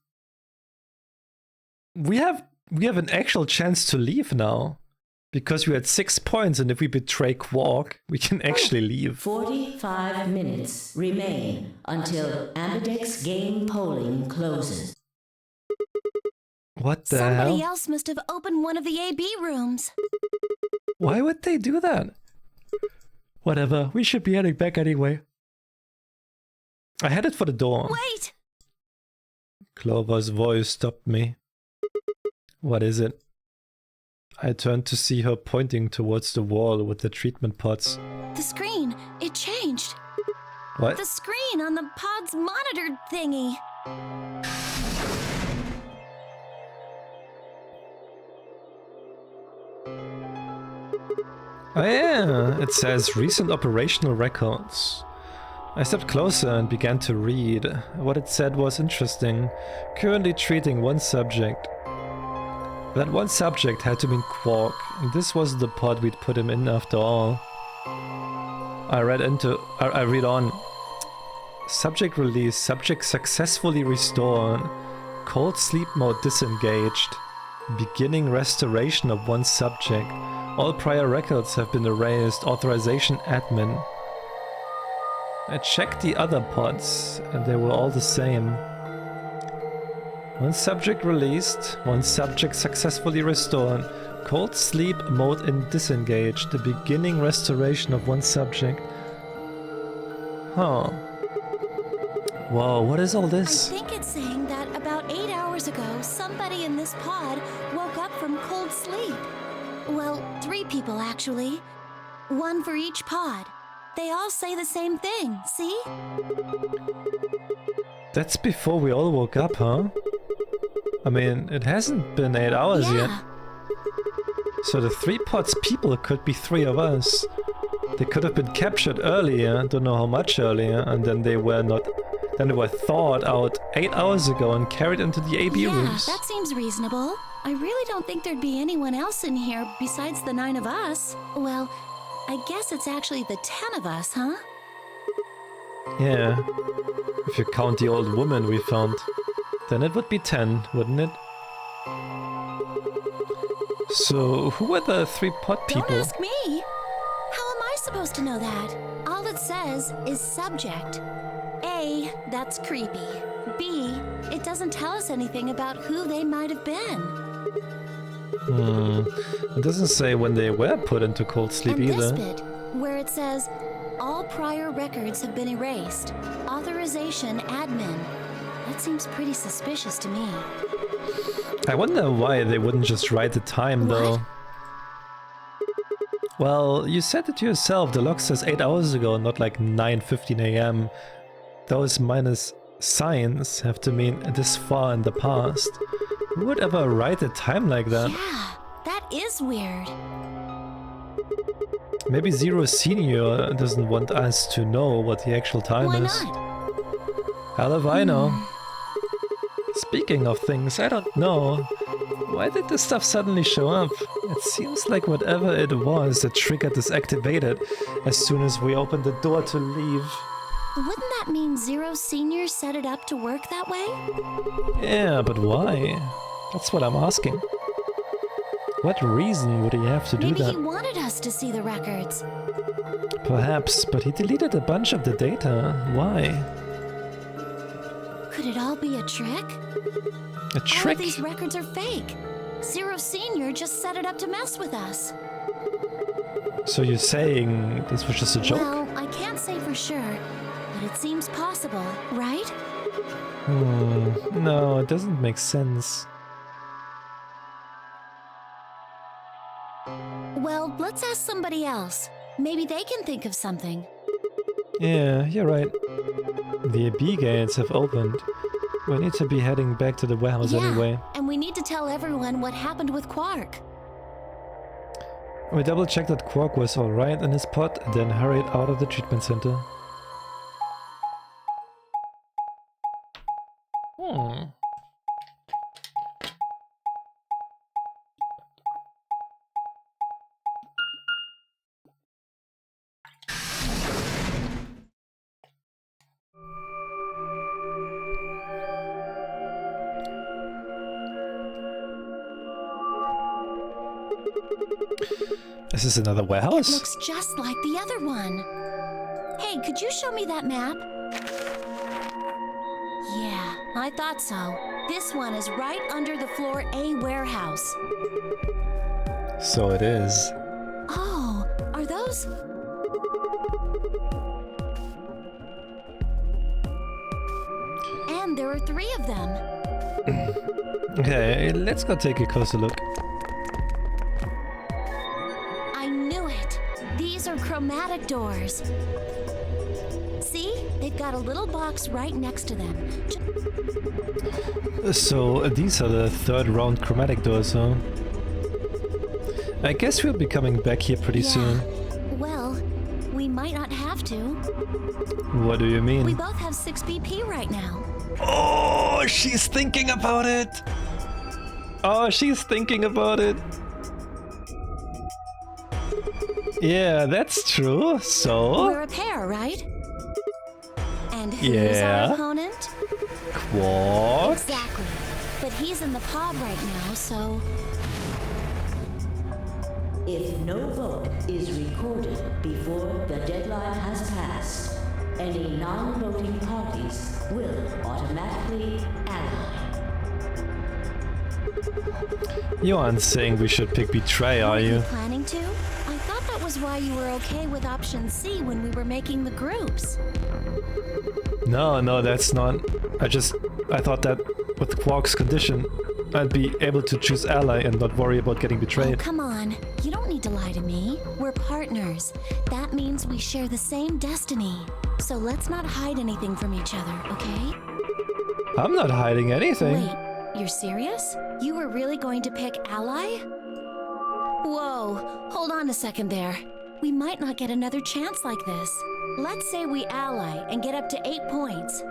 We have an actual chance to leave now. Because we had 6 points, and if we betray Quark, we can actually leave. 45 minutes remain until ambidex game polling closes. What the hell? Somebody else must have opened one of the AB rooms. Why would they do that? Whatever, we should be heading back anyway. I headed for the door. Wait! Clover's voice stopped me. What is it? I turned to see her pointing towards the wall with the treatment pods. The screen, it changed. What? The screen on the pod's monitor thingy. Oh yeah, it says recent operational records. I stepped closer and began to read. What it said was interesting. Currently treating one subject. That one subject had to be Quark, and this was the pod we'd put him in after all. I read on. Subject released, subject successfully restored, cold sleep mode disengaged, beginning restoration of one subject, all prior records have been erased, authorization admin. I checked the other pods, and they were all the same. One subject released, one subject successfully restored, cold sleep mode in disengaged, the beginning restoration of one subject. Huh. Whoa, what is all this? I think it's saying that about 8 hours ago, somebody in this pod woke up from cold sleep. Well, 3 people actually. 1 for each pod. They all say the same thing, see? That's before we all woke up, huh? I mean, it hasn't been 8 hours yet. So the 3 pods people could be 3 of us. They could have been captured earlier, don't know how much earlier, and then they were not... Then they were thawed out 8 hours ago and carried into the AB rooms. Yeah, that seems reasonable. I really don't think there'd be anyone else in here besides the 9 of us. Well, I guess it's actually the 10 of us, huh? Yeah. If you count the old woman we found, then it would be 10, wouldn't it? So, who were the 3 pot people? Don't ask me! How am I supposed to know that? All it says is subject. A, that's creepy. B, it doesn't tell us anything about who they might have been. It doesn't say when they were put into cold sleep and either. This bit, where it says, all prior records have been erased. Authorization admin. That seems pretty suspicious to me. I wonder why they wouldn't just write the time, though. Well, you said it yourself, the log says 8 hours ago, not like 9:15 AM. Those minus signs have to mean this far in the past. Who would ever write a time like that? Yeah, that is weird. Maybe Zero Senior doesn't want us to know what the actual time Why is. not? Hell if I know. Speaking of things, I don't know. Why did this stuff suddenly show up? It seems like whatever it was, the trigger disactivated as soon as we opened the door to leave. Wouldn't that mean Zero Senior set it up to work that way? Yeah, but why? That's what I'm asking. What reason would he have to do Maybe that? he wanted us to see the records. Perhaps, but he deleted a bunch of the data. Why? Could it all be a trick? A All trick? of these records are fake. Zero Senior just set it up to mess with us. So you're saying this was just a joke? Well, I can't say for sure, but it seems possible, right? No, it doesn't make sense. Well, let's ask somebody else. Maybe they can think of something. Yeah, you're right. The AB gates have opened. We need to be heading back to the warehouse anyway. And we need to tell everyone what happened with Quark. We double-checked that Quark was alright in his pod, and then hurried out of the treatment center. Is this another warehouse? It looks just like the other one. Hey, could you show me that map? Yeah, I thought so. This one is right under the floor A warehouse. So it is. Oh, are those... And there are 3 of them. Okay, let's go take a closer look. I knew it. These are chromatic doors. See? They've got a little box right next to them. So these are the 3rd round chromatic doors, huh? I guess we'll be coming back here pretty soon. Well, we might not have to. What do you mean? We both have 6 BP right now. Oh, she's thinking about it! Oh, she's thinking about it! Yeah, that's true. So... We're a pair, right? And who's Yeah. our opponent? Quark? Exactly. But he's in the pod right now, so... If no vote is recorded before the deadline has passed, any non-voting parties will automatically ally. You aren't saying we should pick Betray, are you? Planning to? I thought that was why you were okay with option C when we were making the groups. No, that's not. I thought that with Quark's condition, I'd be able to choose ally and not worry about getting Oh, betrayed. come on. You don't need to lie to me. We're partners. That means we share the same destiny. So let's not hide anything from each other, okay? I'm not hiding anything. Wait, you're serious? You were really going to pick ally? Whoa, hold on a second there. We might not get another chance like this. Let's say we ally and get up to 8 points.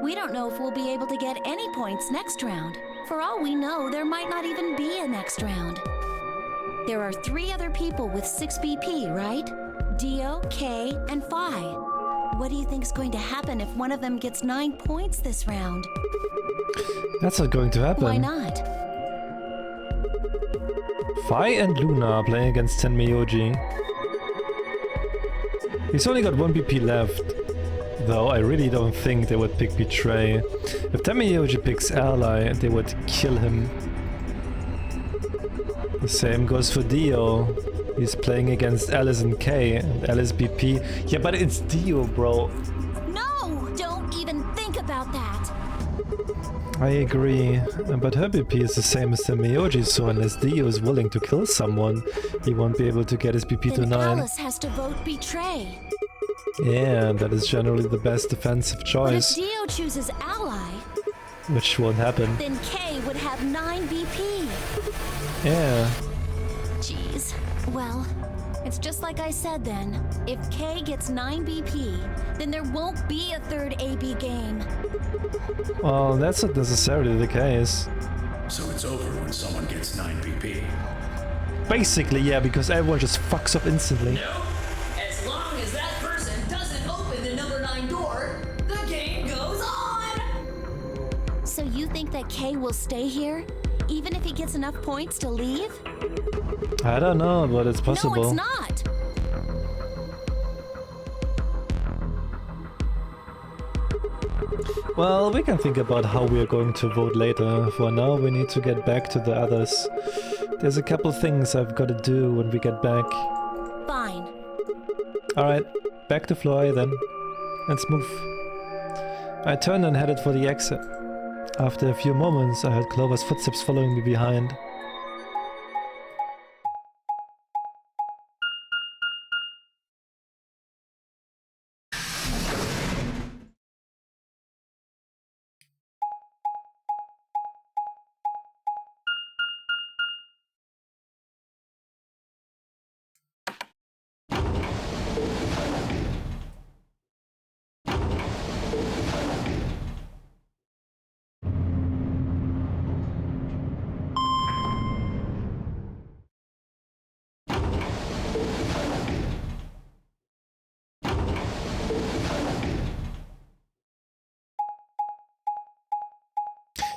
We don't know if we'll be able to get any points next round. For all we know, there might not even be a next round. There are 3 other people with 6 BP, right? Dio, Kay, and Phi. What do you think's going to happen if one of them gets 9 points this round? That's not going to happen. Why not? Phi and Luna are playing against Tenmyoji. He's only got 1 BP left. Though I really don't think they would pick Betray. If Tenmyoji picks Ally, they would kill him. The same goes for Dio. He's playing against Alice and Kay, and Alice BP. Yeah, but it's Dio, bro. No! Don't even think about that! I agree, but her BP is the same as Tenmyoji, so unless Dio is willing to kill someone, he won't be able to get his BP to Then 9. Alice has to vote Betray. Yeah, that is generally the best defensive But if choice, Dio chooses Ally, which won't happen. then Kay would have 9 BP. Yeah. Jeez. Well, it's just like I said then. If Kay gets 9 BP, then there won't be a 3rd AB game. Well, that's not necessarily the case. So it's over when someone gets 9 BP. Basically, yeah, because everyone just fucks up instantly. No. As long as that person doesn't open the number 9 door, the game goes on! So you think that Kay will stay here, even if he gets enough points to leave? I don't know, but it's possible. No, it's not! Well, we can think about how we are going to vote later. For now, we need to get back to the others. There's a couple things I've got to do when we get back. Fine. Alright, back to floor A then. Let's move. I turned and headed for the exit. After a few moments, I heard Clover's footsteps following me behind.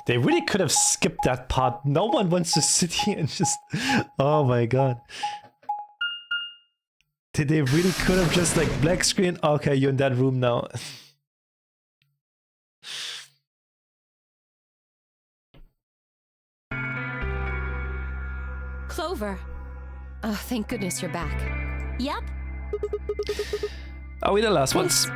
They really could have skipped that part. No one wants to sit here and just... Oh my god. They really could have just like black screen. Okay, you're in that room now. Clover. Oh, thank goodness you're back. Yep. Are we the last ones?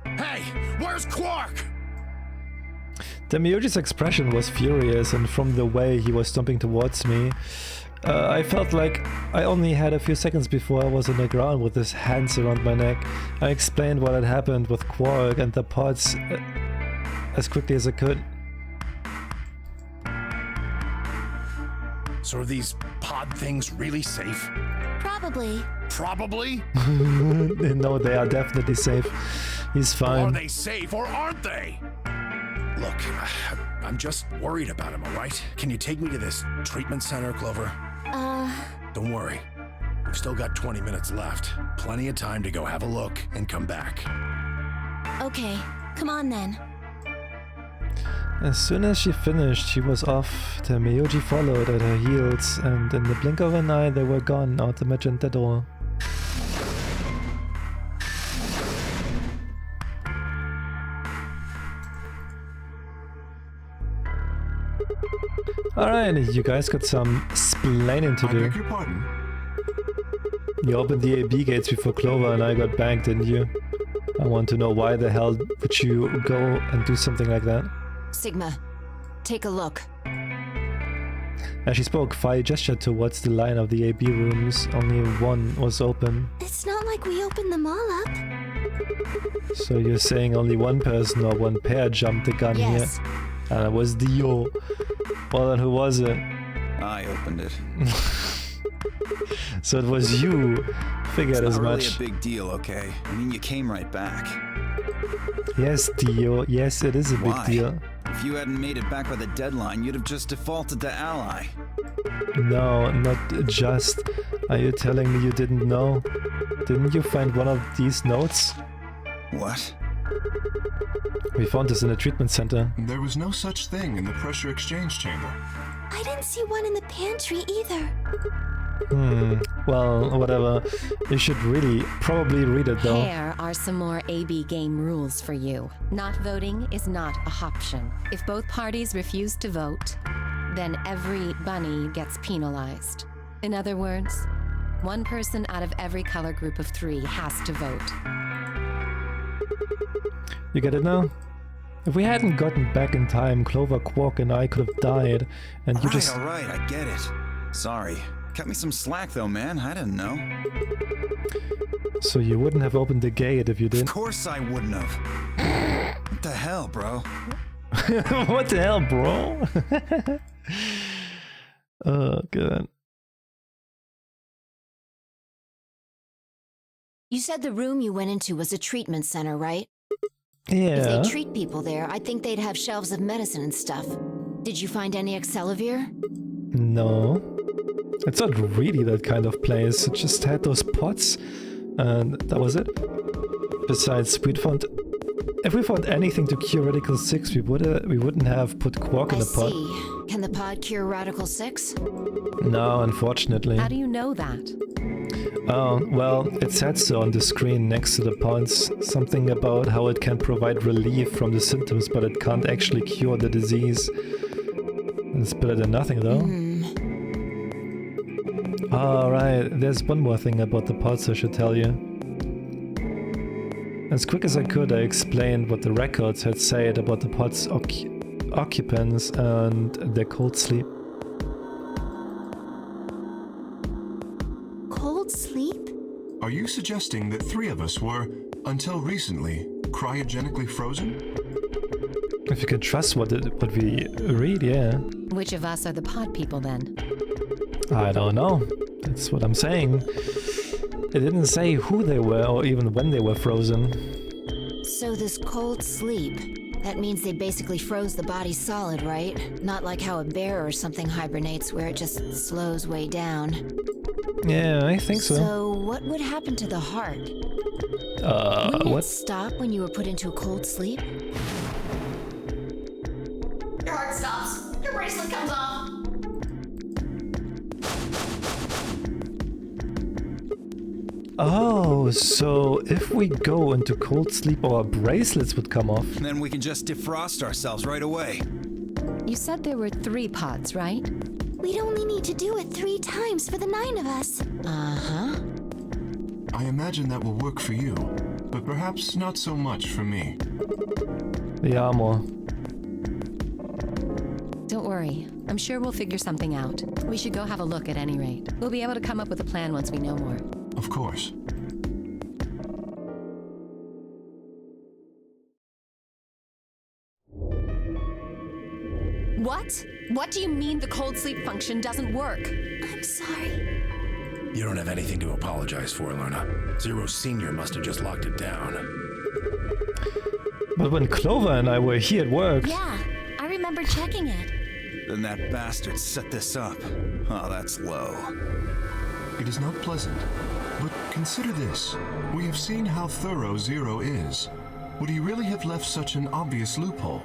Hey, where's Quark? Tenmyoji's expression was furious, and from the way he was stomping towards me, I felt like I only had a few seconds before I was on the ground with his hands around my neck. I explained what had happened with Quark and the pods as quickly as I could. So are these pod things really safe? Probably. Probably? No, they are definitely safe. He's fine. Are they safe or aren't they? Look, I'm just worried about him, alright? Can you take me to this treatment center, Clover? Don't worry. We've still got 20 minutes left. Plenty of time to go have a look and come back. Okay, come on then. As soon as she finished, she was off. Tenmyoji followed at her heels, and in the blink of an eye, they were gone out the magenta door. Alright, you guys got some splaining to I do. beg your pardon? You opened the AB gates before Clover and I got back, didn't you? I want to know why the hell would you go and do something like that? Sigma, take a look. As she spoke, Phi gestured towards the line of the AB rooms. Only one was open. It's not like we opened them all up. So you're saying only one person or one pair jumped the gun Yes. here? And it was Dio. Well then, who was it? I opened it. So it was you figured as It's not much. really a big deal, okay? I mean, you came right back. Yes, Dio. Yes, it is a big Why? deal. If you hadn't made it back by the deadline, you'd have just defaulted to Ally. No, not just. Are you telling me you didn't know? Didn't you find one of these notes? What? We found this in a treatment center. There was no such thing in the pressure exchange chamber. I didn't see one in the pantry either. Well, whatever. You should probably read it though. Here are some more AB game rules for you. Not voting is not a option. If both parties refuse to vote, then every bunny gets penalized. In other words, one person out of every color group of 3 has to vote. You get it now? If we hadn't gotten back in time, Clover, Quark, and I could have died, and you just... Alright, I get it. Sorry. Cut me some slack though, man. I didn't know. So you wouldn't have opened the gate if you Of didn't... course I wouldn't have. What the hell, bro? What the hell, bro? Oh, good. You said the room you went into was a treatment center, right? If Yeah. they treat people there, I think they'd have shelves of medicine and stuff. Did you find any Excelavir? No. It's not really that kind of place. It just had those pots, and that was it. Besides, if we found anything to cure Radical 6, we wouldn't have put Quark in I the pot. see. Can the pod cure Radical 6? No, unfortunately. How do you know that? Oh, well, it said so on the screen next to the pods. Something about how it can provide relief from the symptoms, but it can't actually cure the disease. It's better than nothing, though. Alright, there's one more thing about the pods I should tell you. As quick as I could, I explained what the records had said about the pod's occupants and their cold sleep. Cold sleep? Are you suggesting that 3 of us were, until recently, cryogenically frozen? If you can trust what we read, yeah. Which of us are the pod people then? I don't know. That's what I'm saying. It didn't say who they were or even when they were frozen. So this cold sleep, that means they basically froze the body solid, right? Not like how a bear or something hibernates where it just slows way down. Yeah, I think so. So what would happen to the heart? Wouldn't it What? stop when you were put into a cold sleep? Your heart stops. Your bracelet comes off. Oh, so if we go into cold sleep, our bracelets would come off. Then we can just defrost ourselves right away. You said there were 3 pods, right? We'd only need to do it 3 times for the 9 of us. Uh-huh. I imagine that will work for you, but perhaps not so much for me. The armor. Don't worry. I'm sure we'll figure something out. We should go have a look at any rate. We'll be able to come up with a plan once we know more. Of course. What? What do you mean the cold sleep function doesn't work? I'm sorry. You don't have anything to apologize for, Luna. Zero Senior must have just locked it down. But when Clover and I were here, it worked. Yeah, I remember checking it. Then that bastard set this up. Oh, that's low. It is not pleasant, but consider this. We have seen how thorough Zero is. Would he really have left such an obvious loophole?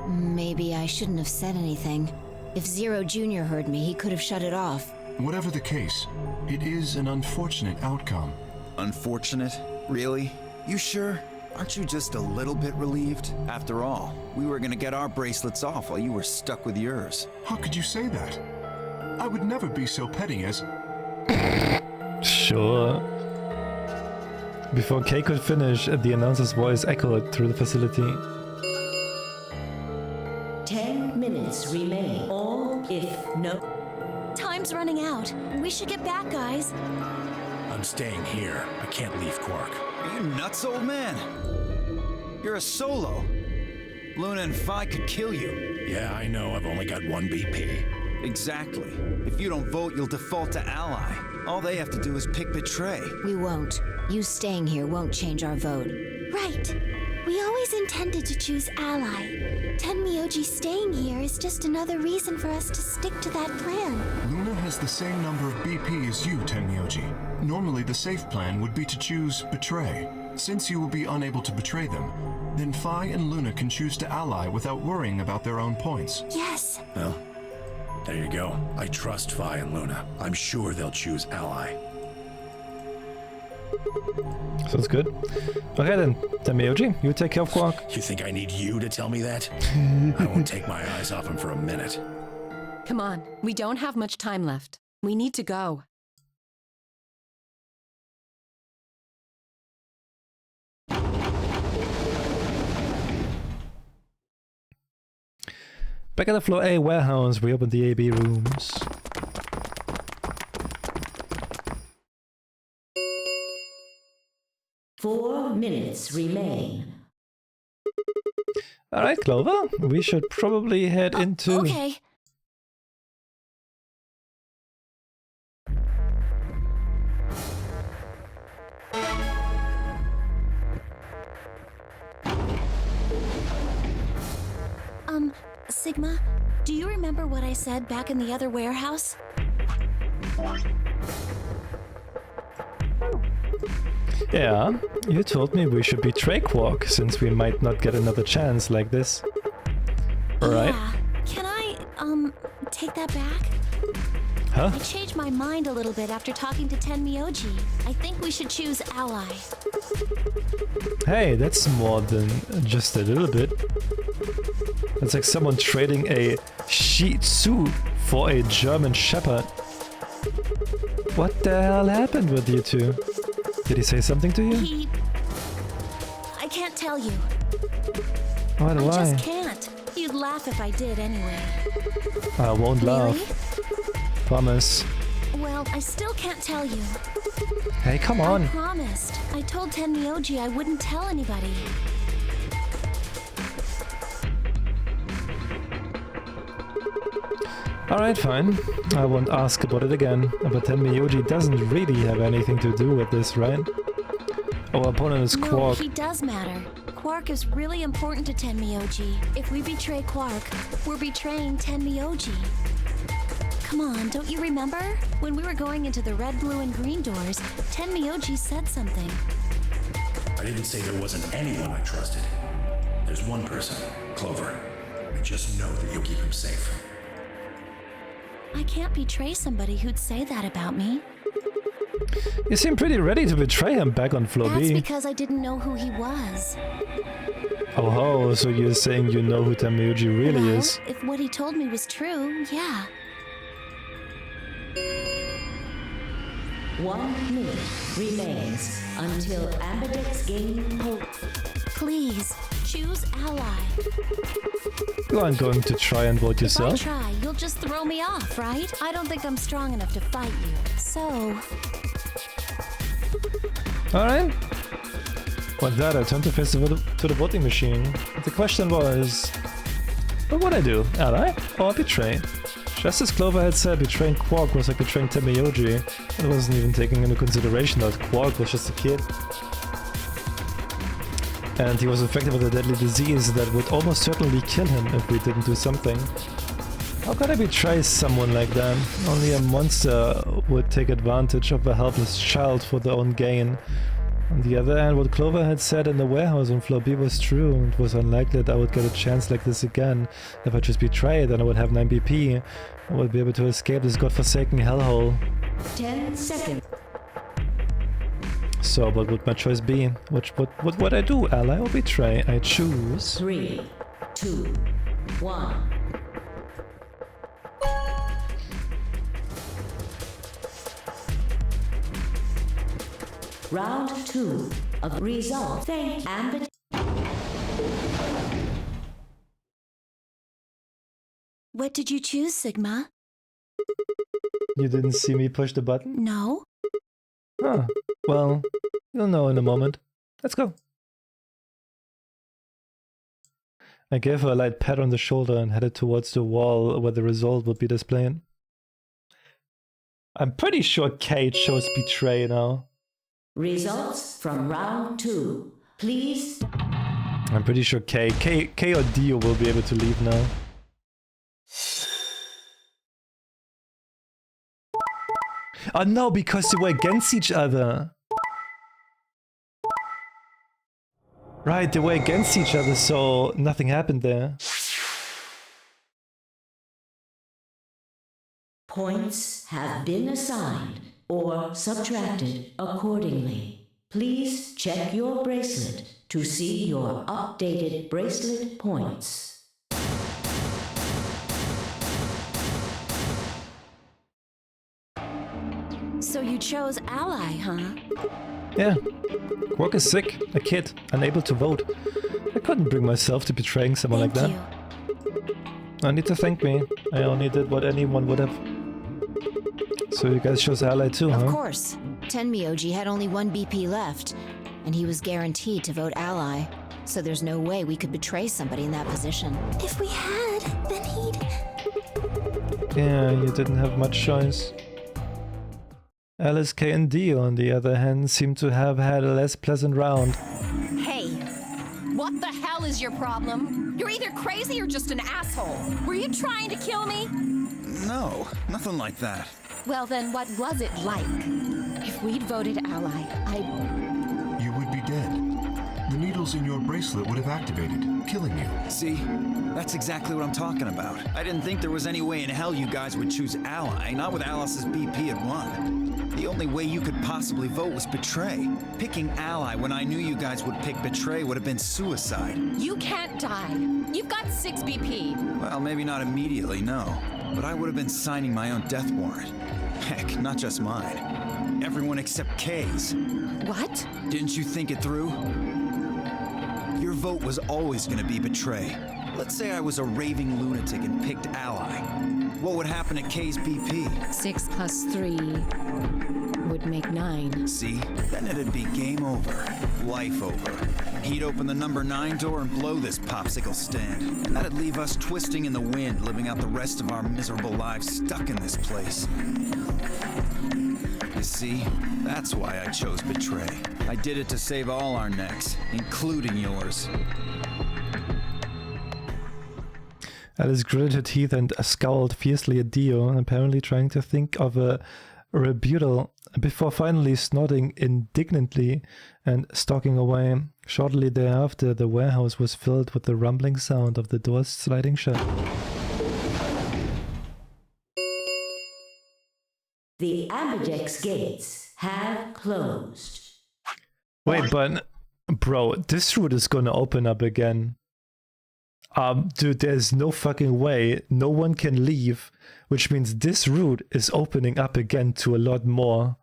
Maybe I shouldn't have said anything. If Zero Jr. heard me, he could have shut it off. Whatever the case, it is an unfortunate outcome. Unfortunate? Really? You sure? Aren't you just a little bit relieved? After all, we were gonna get our bracelets off while you were stuck with yours. How could you say that? I would never be so petty as... Sure. Before Kay could finish, the announcer's voice echoed through the facility. 10 minutes remain. All if no... Time's running out. We should get back, guys. I'm staying here. I can't leave Quark. Are you nuts, old man? You're a solo. Luna and Phi could kill you. Yeah, I know. I've only got 1 BP. Exactly. If you don't vote, you'll default to ally. All they have to do is pick betray. We won't. You staying here won't change our vote. Right. We always intended to choose ally. Tenmyoji staying here is just another reason for us to stick to that plan. Luna has the same number of BP as you, Tenmyoji. Normally, the safe plan would be to choose Betray. Since you will be unable to betray them, then Phi and Luna can choose to ally without worrying about their own points. Yes. Well, there you go. I trust Phi and Luna. I'm sure they'll choose ally. Sounds good. Okay then, Tenmyoji, you take care of Quark. You think I need you to tell me that? I won't take my eyes off him for a minute. Come on, we don't have much time left. We need to go. Back at the floor A warehouse, we open the AB rooms. Four minutes remain. Alright, Clover, we should probably head into... Okay. Sigma, do you remember what I said back in the other warehouse? Yeah, you told me we should betray Quark, since we might not get another chance like this. Right? Yeah. Can I, take that back? Huh? I changed my mind a little bit after talking to Tenmyoji. I think we should choose ally. Hey, that's more than just a little bit. It's like someone trading a Shih Tzu for a German Shepherd. What the hell happened with you two? Did he say something to you? I can't tell you. Why? I just can't. You'd laugh if I did anyway. I won't laugh. Promise. Well, I still can't tell you. Hey, come on. I promised. I told Tenmyoji I wouldn't tell anybody. Alright, fine. I won't ask about it again. But Tenmyoji doesn't really have anything to do with this, right? Our opponent is Quark. No, he does matter. Quark is really important to Tenmyoji. If we betray Quark, we're betraying Tenmyoji. Come on, don't you remember? When we were going into the red, blue, and green doors, Tenmyoji said something. I didn't say there wasn't anyone I trusted. There's one person, Clover. I just know that you'll keep him safe. I can't betray somebody who'd say that about me. You seem pretty ready to betray him back on floor That's B. because I didn't know who he was. Oh, so you're saying you know who Tenmyoji really Well, is? if what he told me was true, yeah. 1 minute remains until Ambidex game hold. Please, choose ally. You aren't going to try and vote If I yourself? try, you'll just throw me off, right? I don't think I'm strong enough to fight you. So, Alright. With that, I turned to face to the voting machine. The question was, what would I do? Ally or betray? Just as Clover had said, betraying Quark was like betraying Tenmyoji. It wasn't even taking into consideration that Quark was just a kid. And he was infected with a deadly disease that would almost certainly kill him if we didn't do something. How could I betray someone like that? Only a monster would take advantage of a helpless child for their own gain. On the other hand, what Clover had said in the warehouse on floor B was true. It was unlikely that I would get a chance like this again. If I just betray, then I would have 9 BP. I would be able to escape this godforsaken hellhole. 10 seconds. So, what would my choice be? What would I do? Ally or betray? I choose... 3, 2, 1. Round 2 of result. Thank Ambit. what did you choose, Sigma? You didn't see me push the button? No? Huh. Well, you'll know in a moment. Let's go. I gave her a light pat on the shoulder and headed towards the wall where the result would be displayed. I'm pretty sure Kate chose betray now. Results from round 2. Please. I'm pretty sure K or Dio will be able to leave now. Oh no, because they were against each other. Right, they were against each other, so nothing happened there. Points have been assigned or subtracted accordingly. Please check your bracelet to see your updated bracelet points. So you chose ally, huh? Yeah. Quark is sick, a kid, unable to vote. I couldn't bring myself to betraying someone like that. No need to thank me. I only did what anyone would have. So you guys chose ally too, huh? Of course. Tenmyoji had only 1 BP left, and he was guaranteed to vote ally. So there's no way we could betray somebody in that position. If we had, then he'd... Yeah, you didn't have much choice. Alice, K and D, on the other hand, seem to have had a less pleasant round. Hey, what the hell is your problem? You're either crazy or just an asshole. Were you trying to kill me? No, nothing like that. Well then, what was it like? If we'd voted ally, You would be dead. The needles in your bracelet would have activated, killing you. See? That's exactly what I'm talking about. I didn't think there was any way in hell you guys would choose ally, not with Alice's BP at 1. The only way you could possibly vote was betray. Picking ally when I knew you guys would pick betray would have been suicide. You can't die. You've got 6 BP. Well, maybe not immediately, no. But I would have been signing my own death warrant. Heck, not just mine. Everyone except Kay's. What? Didn't you think it through? Your vote was always gonna be betray. Let's say I was a raving lunatic and picked ally. What would happen at Kay's BP? 6 plus 3 would make 9. See? Then it'd be game over. Life over. He'd open the number 9 door and blow this popsicle stand. That'd leave us twisting in the wind, living out the rest of our miserable lives stuck in this place. You see? That's why I chose betray. I did it to save all our necks, including yours. Alice gritted her teeth and scowled fiercely at Dio, apparently trying to think of a rebuttal, before finally snorting indignantly and stalking away. Shortly thereafter, the warehouse was filled with the rumbling sound of the doors sliding shut. The Ambidex gates have closed. Wait, but bro, this route is gonna open up again. Dude, there's no fucking way no one can leave, which means this route is opening up again to a lot more.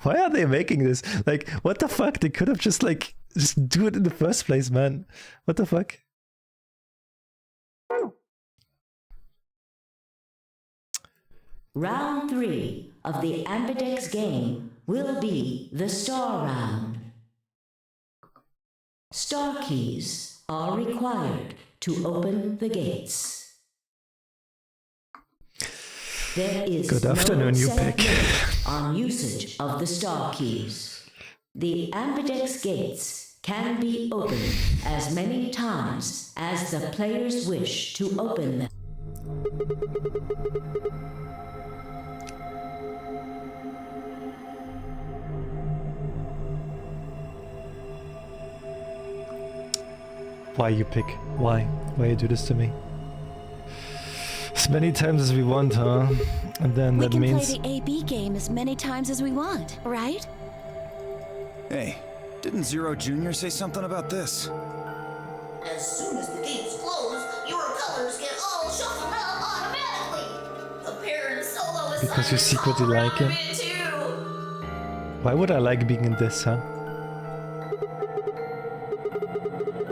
Why are they making this? Like, what the fuck? They could have just do it in the first place, man. What the fuck? Round 3 of the Ambidex game will be the Star Round. Star keys are required to open the gates. There is Good afternoon, no you set pick. limit on usage of the star keys. The Ambidex gates can be opened as many times as the players wish to open them. Why you pick? Why? Why you do this to me? As many times as we want, huh? And then that means... We can play the AB game as many times as we want, right? Hey, didn't Zero Jr. say something about this? As soon as the gates close, your colors get all shuffled up automatically. The pair and solo is Because you secretly like him? Why would I like being in this, huh?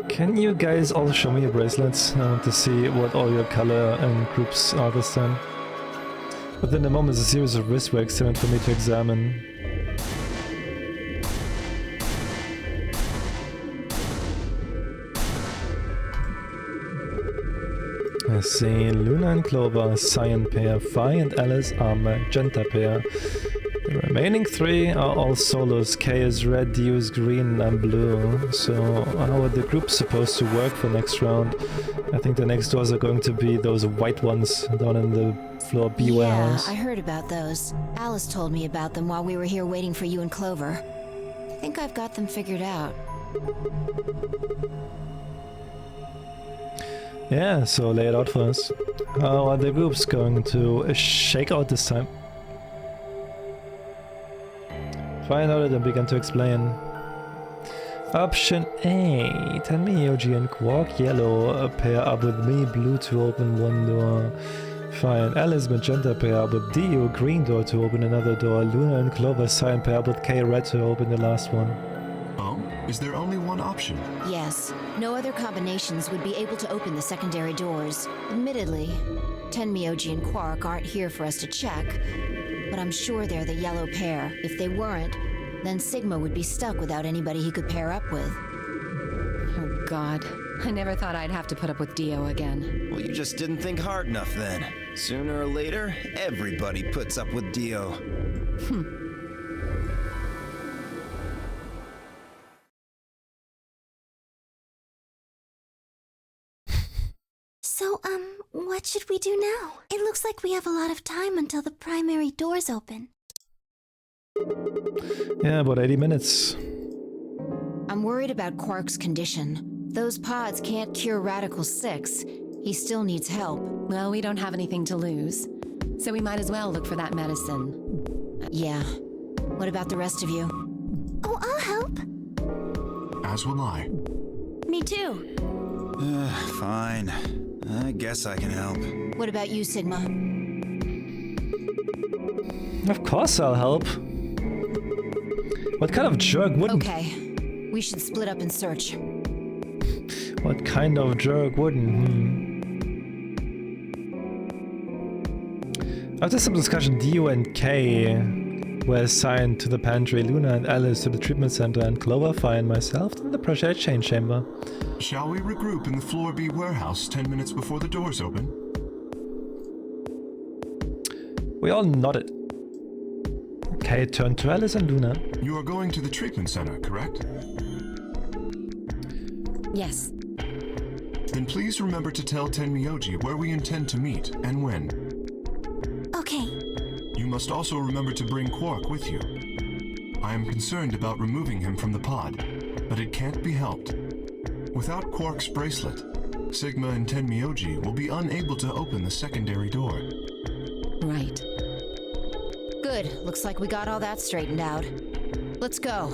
Can you guys all show me your bracelets? I want to see what all your color and groups are this time. Within a moment, a series of wrist works meant for me to examine. I see Luna and Clover, cyan pair, Phi and Alice are magenta pair. The remaining 3 are all solos. K is red, D is green, and I'm blue. So how are the groups supposed to work for next round? I think the next doors are going to be those white ones down in the floor B warehouse. Yeah, I heard about those. Alice told me about them while we were here waiting for you and Clover. I think I've got them figured out. Yeah, so lay it out for us. How are the groups going to shake out this time? Find out and begin to explain. Option A. Tenmi, Yoji and Quark, yellow, pair up with me, blue to open one door. Fine. Alice, magenta, pair up with Dio, green door to open another door. Luna and Clover, cyan, pair up with K, red to open the last one. Oh? Is there only one option? Yes. No other combinations would be able to open the secondary doors. Admittedly, Tenmi, Yoji and Quark aren't here for us to check, but I'm sure they're the yellow pair. If they weren't, then Sigma would be stuck without anybody he could pair up with. Oh god. I never thought I'd have to put up with Dio again. Well, you just didn't think hard enough then. Sooner or later, everybody puts up with Dio. So, what should we do now? It looks like we have a lot of time until the primary doors open. Yeah, about 80 minutes. I'm worried about Quark's condition. Those pods can't cure Radical 6. He still needs help. Well, we don't have anything to lose, so we might as well look for that medicine. Yeah. What about the rest of you? Oh, I'll help. As will I. Me too. Fine. I guess I can help. What about you, Sigma? Of course I'll help. What kind of jerk wouldn't? Okay. We should split up and search. What kind of jerk wouldn't? After some discussion, Dio and K were assigned to the pantry, Luna and Alice to the treatment center, and Clover, Phi, and myself to the pressure exchange chamber. Shall we regroup in the Floor B warehouse 10 minutes before the doors open? We all nodded. K turned to Alice and Luna. You are going to the treatment center, correct? Yes. Then please remember to tell Tenmyoji where we intend to meet and when. Okay. You must also remember to bring Quark with you. I am concerned about removing him from the pod, but it can't be helped. Without Quark's bracelet, Sigma and Tenmyoji will be unable to open the secondary door. Right. Good. Looks like we got all that straightened out. Let's go.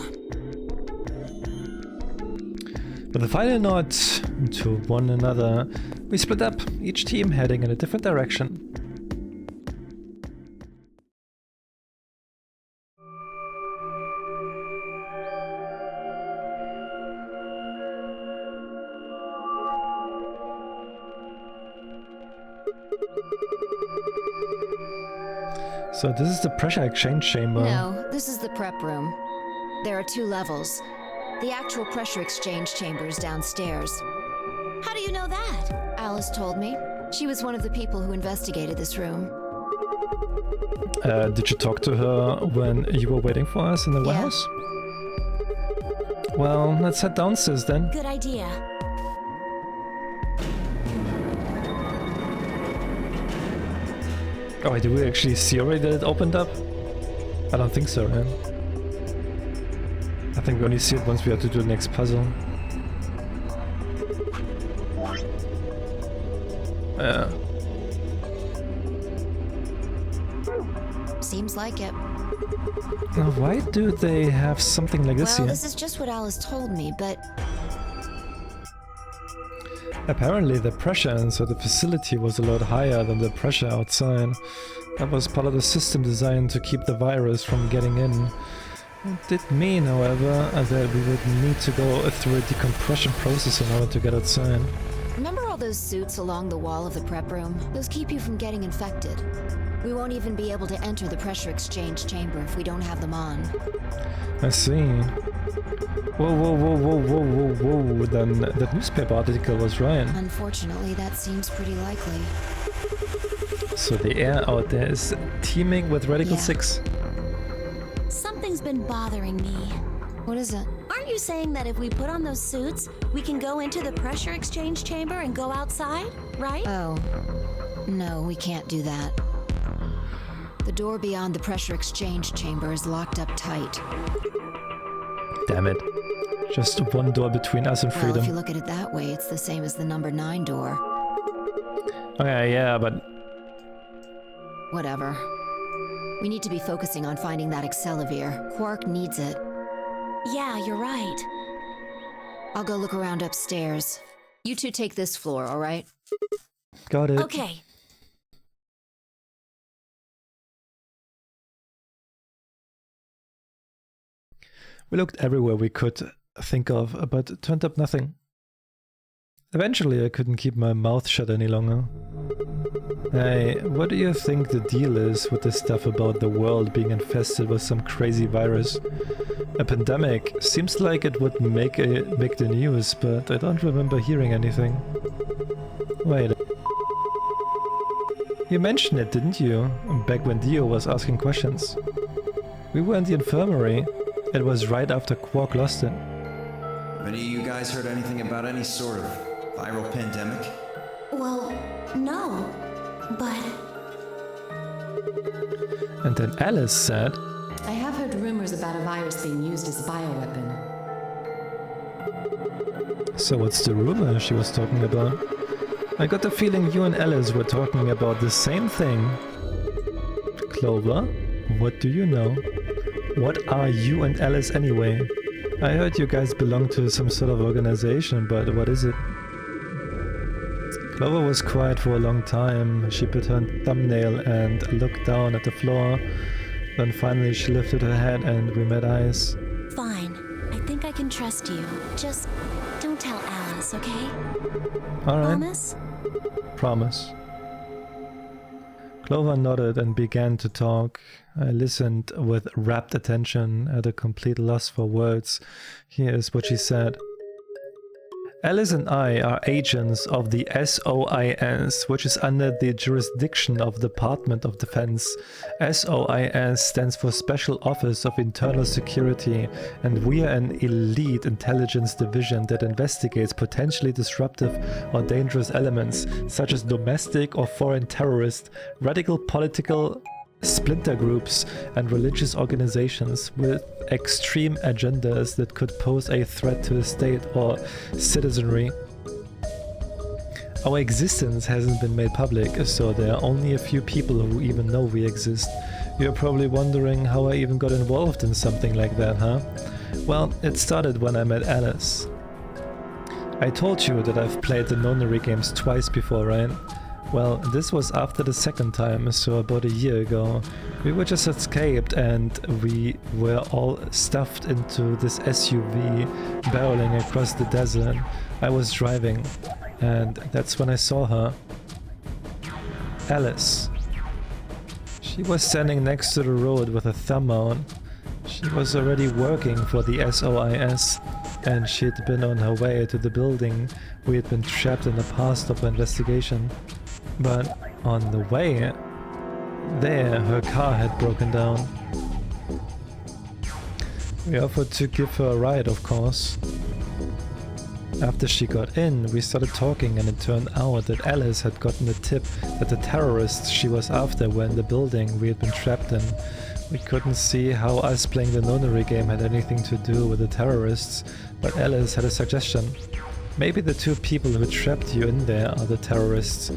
With a final nod to one another, we split up, each team heading in a different direction. So this is the pressure exchange chamber. No, this is the prep room. There are 2 levels. The actual pressure exchange chamber is downstairs. How do you know that? Alice told me. She was one of the people who investigated this room. Did you talk to her when you were waiting for us in the warehouse? Well, let's head downstairs then. Good idea. Oh wait, did we actually see already that it opened up? I don't think so, man. I think we only see it once we have to do the next puzzle. Yeah. Seems like it. Now, why do they have something like this Well, here? this is just what Alice told me, but... Apparently the pressure inside the facility was a lot higher than the pressure outside. That was part of the system designed to keep the virus from getting in. It did mean, however, that we would need to go through a decompression process in order to get outside. Remember all those those suits along the wall of the prep room? Those keep you from getting infected. We won't even be able to enter the pressure exchange chamber if we don't have them on. I see. Whoa. Then that newspaper article was right. Unfortunately, that seems pretty likely. So the air out there is teeming with Radical 6. Something's been bothering me. What is it? Aren't you saying that if we put on those suits, we can go into the pressure exchange chamber and go outside, right? Oh. No, we can't do that. The door beyond the pressure exchange chamber is locked up tight. Damn it. Just one door between us and freedom. Well, if you look at it that way, it's the same as the number 9 door. Okay, yeah, but... Whatever. We need to be focusing on finding that Accelavir. Quark needs it. Yeah, you're right. I'll go look around upstairs. You two take this floor, all right? Got it. Okay. We looked everywhere we could think of, but it turned up nothing. Eventually I couldn't keep my mouth shut any longer. Hey, what do you think the deal is with this stuff about the world being infested with some crazy virus? A pandemic seems like it would make the news, but I don't remember hearing anything. Wait. You mentioned it, didn't you? Back when Dio was asking questions. We were in the infirmary. It was right after Quark lost it. Have any of you guys heard anything about any sort of viral pandemic? Well, no. But... And then Alice said... I have heard rumors about a virus being used as a bioweapon. So what's the rumor she was talking about? I got the feeling you and Alice were talking about the same thing. Clover, what do you know? What are you and Alice anyway? I heard you guys belong to some sort of organization, but what is it? Clover was quiet for a long time. She bit her thumbnail and looked down at the floor. Then finally she lifted her head and we met eyes. Fine. I think I can trust you. Just don't tell Alice, okay? Alright. Promise? Promise. Clover nodded and began to talk. I listened with rapt attention, at a complete loss for words. Here is what she said. Alice and I are agents of the SOIS, which is under the jurisdiction of the Department of Defense. SOIS stands for Special Office of Internal Security, and we are an elite intelligence division that investigates potentially disruptive or dangerous elements, such as domestic or foreign terrorists, radical political splinter groups, and religious organizations with extreme agendas that could pose a threat to the state or citizenry. Our existence hasn't been made public, so there are only a few people who even know we exist. You're probably wondering how I even got involved in something like that, huh? Well, it started when I met Alice. I told you that I've played the nonary games twice before, right? Well, this was after the second time, so about a year ago. We were just escaped and we were all stuffed into this SUV barreling across the desert. I was driving, and that's when I saw her. Alice. She was standing next to the road with a thumb out. She was already working for the SOIS, and she'd been on her way to the building we had been trapped in the past of our investigation. But on the way there, her car had broken down. We offered to give her a ride, of course. After she got in, we started talking, and it turned out that Alice had gotten a tip that the terrorists she was after were in the building we had been trapped in. We couldn't see how us playing the nonary game had anything to do with the terrorists, but Alice had a suggestion. Maybe the two people who trapped you in there are the terrorists.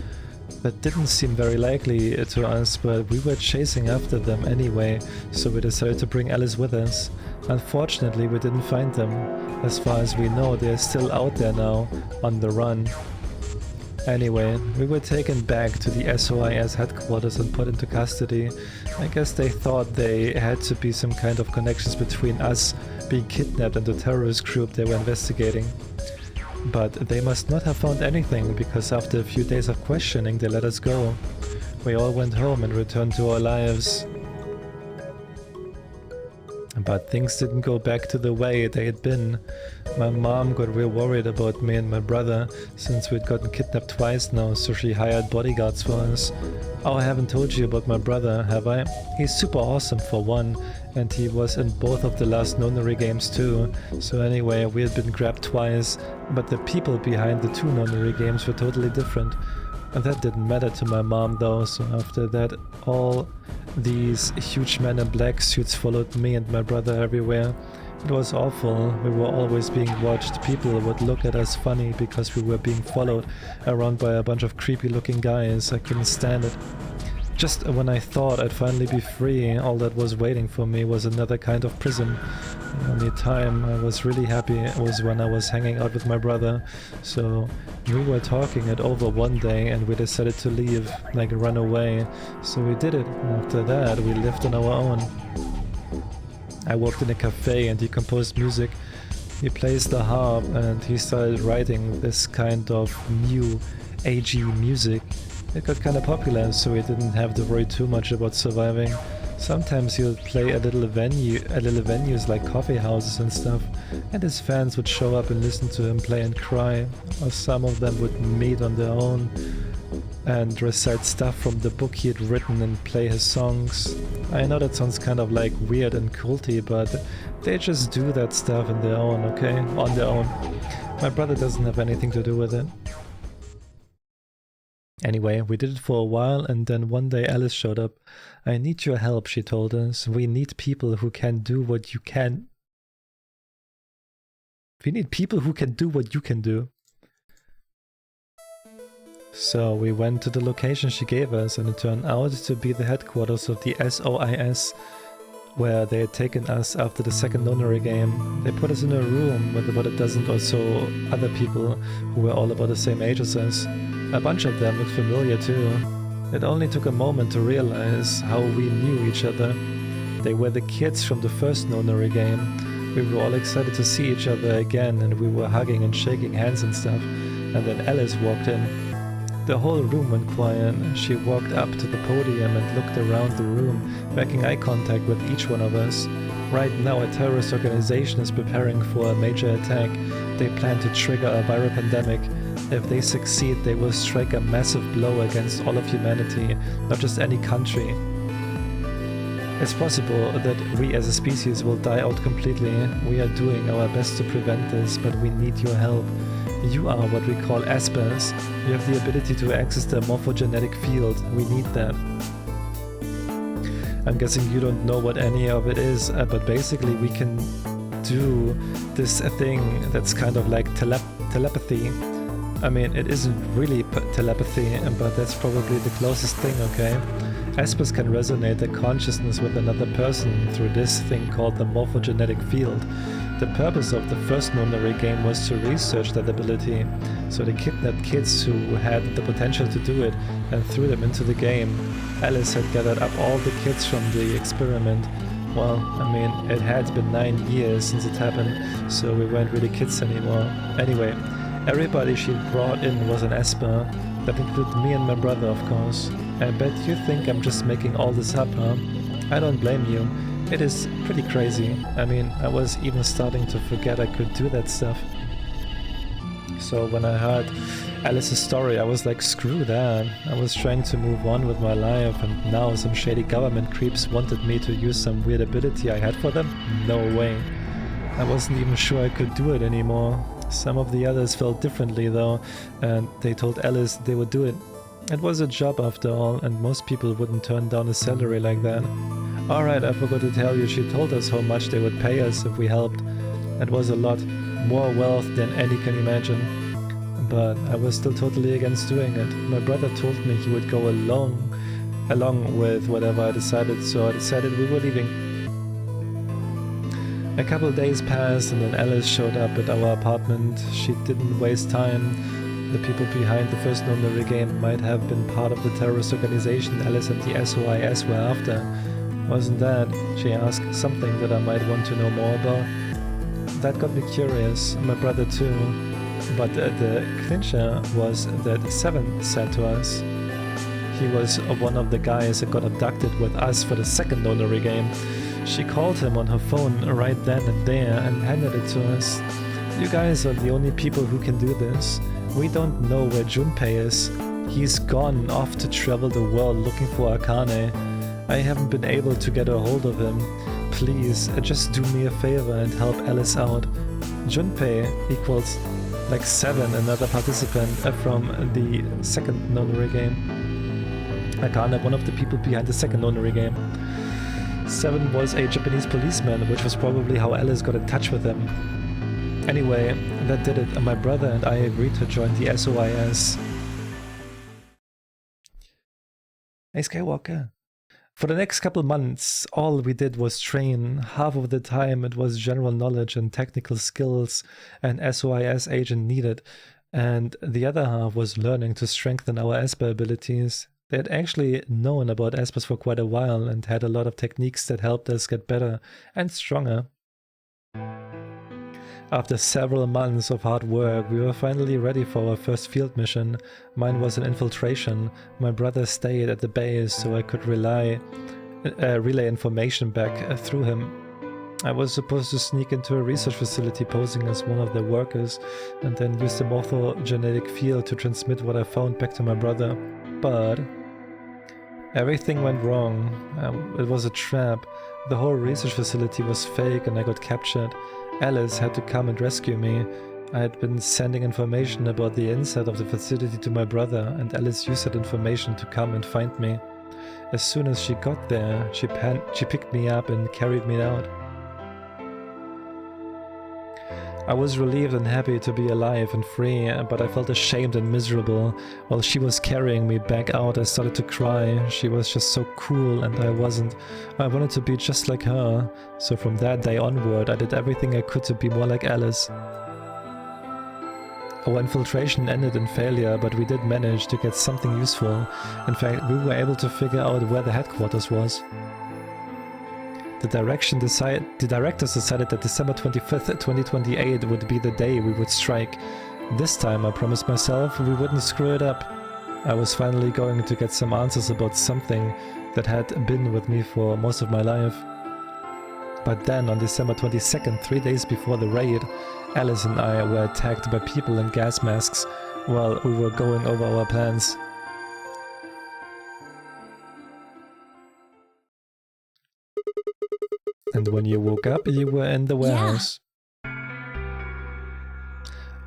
That didn't seem very likely to us, but we were chasing after them anyway, so we decided to bring Alice with us. Unfortunately, we didn't find them. As far as we know, they're still out there now, on the run. Anyway, we were taken back to the SOIS headquarters and put into custody. I guess they thought they had to be some kind of connections between us being kidnapped and the terrorist group they were investigating. But they must not have found anything, because after a few days of questioning they let us go. We all went home and returned to our lives. But things didn't go back to the way they had been. My mom got real worried about me and my brother, since we'd gotten kidnapped twice now, so she hired bodyguards for us. Oh, I haven't told you about my brother, have I? He's super awesome for one, and he was in both of the last nonary games too. So anyway, we had been grabbed twice, but the people behind the two nonary games were totally different. And that didn't matter to my mom though, so after that all these huge men in black suits followed me and my brother everywhere. It was awful. We were always being watched. People would look at us funny because we were being followed around by a bunch of creepy looking guys. I couldn't stand it. Just when I thought I'd finally be free, all that was waiting for me was another kind of prison. The only time I was really happy was when I was hanging out with my brother. So we were talking it over one day and we decided to leave, like run away. So we did it, and after that we lived on our own. I worked in a cafe and he composed music. He plays the harp and he started writing this kind of new agey music. It got kind of popular, so he didn't have to worry too much about surviving. Sometimes he would play at little venues like coffee houses and stuff, and his fans would show up and listen to him play and cry, or some of them would meet on their own and recite stuff from the book he had written and play his songs. I know that sounds kind of like weird and culty, but they just do that stuff on their own, okay? On their own. My brother doesn't have anything to do with it. Anyway, we did it for a while, and then one day Alice showed up. I need your help, she told us. We need people who can do what you can. We need people who can do what you can do. So we went to the location she gave us, and it turned out to be the headquarters of the SOIS, where they had taken us after the second nonary game. They put us in a room with about a dozen or so other people who were all about the same age as us. A bunch of them looked familiar too. It only took a moment to realize how we knew each other. They were the kids from the first nonary game. We were all excited to see each other again, and we were hugging and shaking hands and stuff. And then Alice walked in. The whole room went quiet. She walked up to the podium and looked around the room, making eye contact with each one of us. Right now a terrorist organization is preparing for a major attack. They plan to trigger a viral pandemic. If they succeed, they will strike a massive blow against all of humanity, not just any country. It's possible that we as a species will die out completely. We are doing our best to prevent this, but we need your help. You are what we call espers. You have the ability to access the morphogenetic field. We need that. I'm guessing you don't know what any of it is, but basically we can do this thing that's kind of like telepathy. I mean, it isn't really telepathy, but that's probably the closest thing, okay? Espers can resonate their consciousness with another person through this thing called the morphogenetic field. The purpose of the first nonary game was to research that ability, so they kidnapped kids who had the potential to do it and threw them into the game. Alice had gathered up all the kids from the experiment. Well, I mean, it had been 9 years since it happened, so we weren't really kids anymore. Anyway, everybody she brought in was an Esper. That included me and my brother, of course. I bet you think I'm just making all this up, huh? I don't blame you. It is pretty crazy. I mean, I was even starting to forget I could do that stuff. So when I heard Alice's story, I was like, screw that. I was trying to move on with my life, and now some shady government creeps wanted me to use some weird ability I had for them? No way. I wasn't even sure I could do it anymore. Some of the others felt differently though, and they told Alice they would do it. It was a job after all, and most people wouldn't turn down a salary like that. Alright, I forgot to tell you, she told us how much they would pay us if we helped. It was a lot, more wealth than any can imagine. But I was still totally against doing it. My brother told me he would go along with whatever I decided, so I decided we were leaving. A couple of days passed and then Alice showed up at our apartment. She didn't waste time. The people behind the first nonary game might have been part of the terrorist organization Alice and the SOIS were after. Wasn't that? She asked. Something that I might want to know more about. That got me curious, my brother too. But the clincher was that 7 said to us. He was one of the guys that got abducted with us for the second nonary game. She called him on her phone right then and there and handed it to us. You guys are the only people who can do this. We don't know where Junpei is. He's gone off to travel the world looking for Akane. I haven't been able to get a hold of him. Please, just do me a favor and help Alice out. Junpei equals like 7, another participant from the second nonary game. Akane, one of the people behind the second nonary game. 7 was a Japanese policeman, which was probably how Alice got in touch with him. Anyway, that did it. My brother and I agreed to join the SOIS. Hey Skywalker. For the next couple months, all we did was train. Half of the time it was general knowledge and technical skills an SOIS agent needed, and the other half was learning to strengthen our Esper abilities. They had actually known about Espers for quite a while and had a lot of techniques that helped us get better and stronger. After several months of hard work, we were finally ready for our first field mission. Mine was an infiltration. My brother stayed at the base so I could relay information back through him. I was supposed to sneak into a research facility posing as one of their workers and then use the morphogenetic field to transmit what I found back to my brother. But everything went wrong. It was a trap. The whole research facility was fake and I got captured. Alice had to come and rescue me. I had been sending information about the inside of the facility to my brother, and Alice used that information to come and find me. As soon as she got there, she picked me up and carried me out. I was relieved and happy to be alive and free, but I felt ashamed and miserable. While she was carrying me back out, I started to cry. She was just so cool and I wasn't. I wanted to be just like her, so from that day onward I did everything I could to be more like Alice. Our infiltration ended in failure, but we did manage to get something useful. In fact, we were able to figure out where the headquarters was. The directors decided that December 25th, 2028 would be the day we would strike. This time I promised myself we wouldn't screw it up. I was finally going to get some answers about something that had been with me for most of my life. But then on December 22nd, 3 days before the raid, Alice and I were attacked by people in gas masks while we were going over our plans. And when you woke up, you were in the warehouse.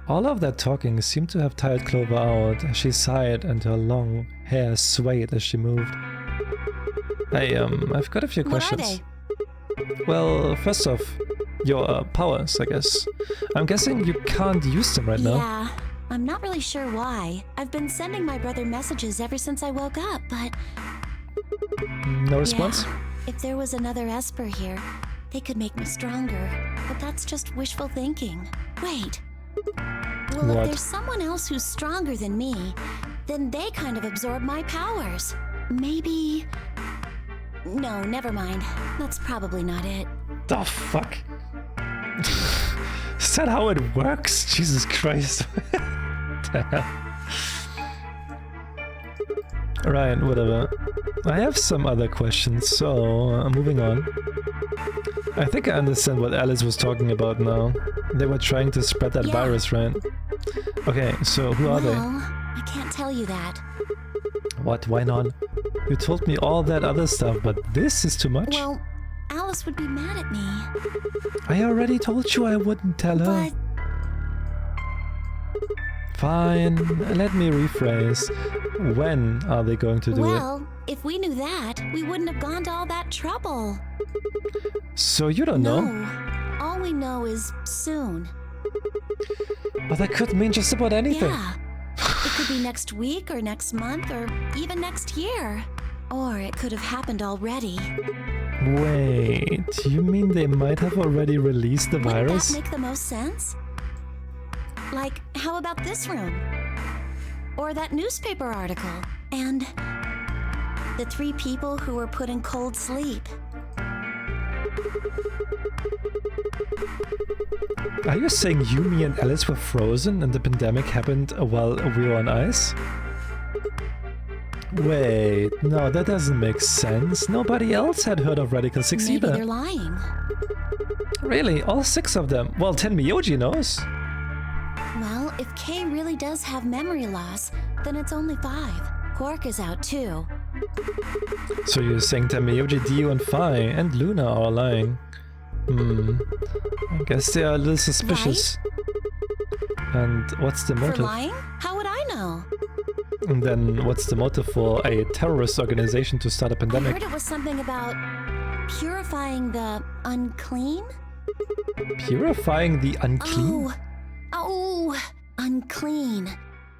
All of that talking seemed to have tired Clover out. She sighed and her long hair swayed as she moved. Hey, I've got a few questions. What are they? Well, first off, your powers, I guess. I'm guessing you can't use them right now. Yeah, I'm not really sure why. I've been sending my brother messages ever since I woke up, but... No response? Yeah, if there was another Esper here, they could make me stronger. But that's just wishful thinking. Wait. Well, What? if there's someone else who's stronger than me, then they kind of absorb my powers. Maybe... No, never mind. That's probably not it. The fuck? Is that how it works? Jesus Christ. The hell? Right, whatever. I have some other questions, so moving on. I think I understand what Alice was talking about now. They were trying to spread that virus, right? Okay, so who are they? Well, I can't tell you that. What? Why not? You told me all that other stuff, but this is too much? Well, Alice would be mad at me. I already told you I wouldn't tell her. But... Fine, let me rephrase. When are they going to do it? Well, if we knew that, we wouldn't have gone to all that trouble. So you don't know? No. All we know is soon. But that could mean just about anything. Yeah. It could be next week or next month or even next year. Or it could have happened already. Wait, you mean they might have already released the virus? Wouldn't that make the most sense? Like, how about this room? Or that newspaper article? And the 3 people who were put in cold sleep. Are you saying you, me, and Alice were frozen and the pandemic happened while we were on ice? Wait, no, that doesn't make sense. Nobody else had heard of Radical 6 Maybe either. they're lying. Really? All 6 of them? Well, Tenmyoji knows. Well, if Kay really does have memory loss, then it's only 5. Quark is out too. So you're saying Tenmyoji, Dio, and Phi, and Luna are lying. I guess they are a little suspicious. Right? And what's the motive? For lying? How would I know? And then what's the motive for a terrorist organization to start a pandemic? I heard it was something about purifying the unclean? Purifying the unclean? Oh, unclean.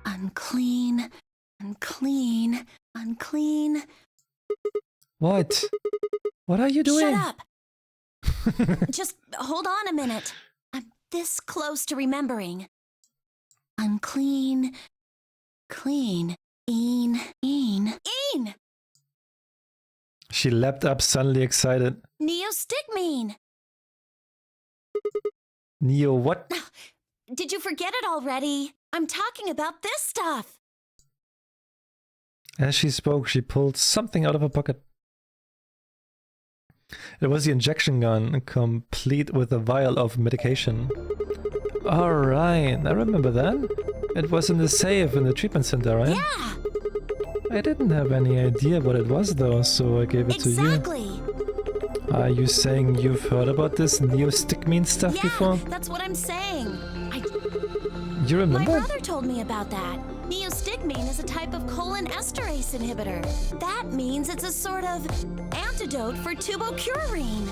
Unclean. Unclean. Unclean. What? What are you doing? Shut up! Just hold on a minute. I'm this close to remembering. Unclean. Clean. Een. She leapt up, suddenly excited. Neostigmine. Neo what? Did you forget it already? I'm talking about this stuff. As she spoke, she pulled something out of her pocket. It was the injection gun, complete with a vial of medication. Alright, I remember that. It was in the safe in the treatment center, right? Yeah! I didn't have any idea what it was though, so I gave it to you. Exactly! Are you saying you've heard about this neostigmine stuff before? Yeah, that's what I'm saying. You remember? My brother told me about that. Neostigmine is a type of colon esterase inhibitor. That means it's a sort of antidote for tubocurarine.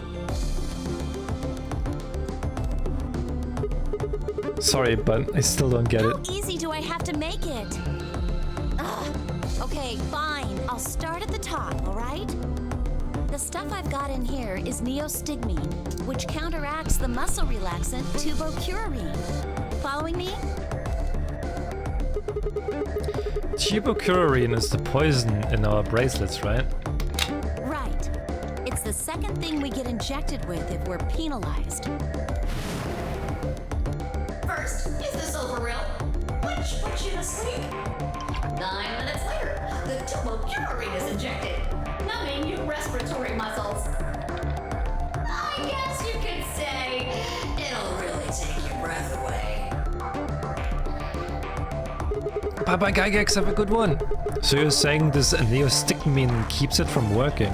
Sorry, but I still don't get it. How easy do I have to make it? Ugh. Okay, fine. I'll start at the top, all right? The stuff I've got in here is neostigmine, which counteracts the muscle relaxant tubocurarine. Following me? Tubocurarine is the poison in our bracelets, right? Right. It's the second thing we get injected with if we're penalized. First, is this over real? Which puts you to sleep. 9 minutes later, the tubocurarine is injected, numbing your respiratory muscles. I guess you could say it'll really take your breath away. Bye-bye, Gygax, have a good one. So you're saying this neostigmine keeps it from working?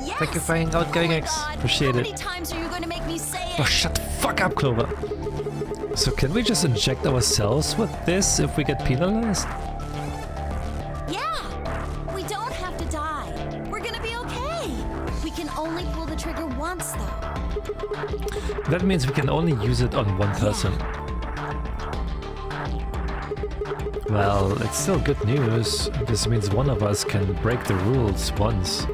Yes! Thank you for hanging out, Gygax. Appreciate How it. many times are you going to make me say it? Oh, shut the fuck up, Clover. So can we just inject ourselves with this if we get penalized? Yeah! We don't have to die. We're gonna be okay. We can only pull the trigger once, though. That means we can only use it on one person. Well, it's still good news. This means one of us can break the rules once.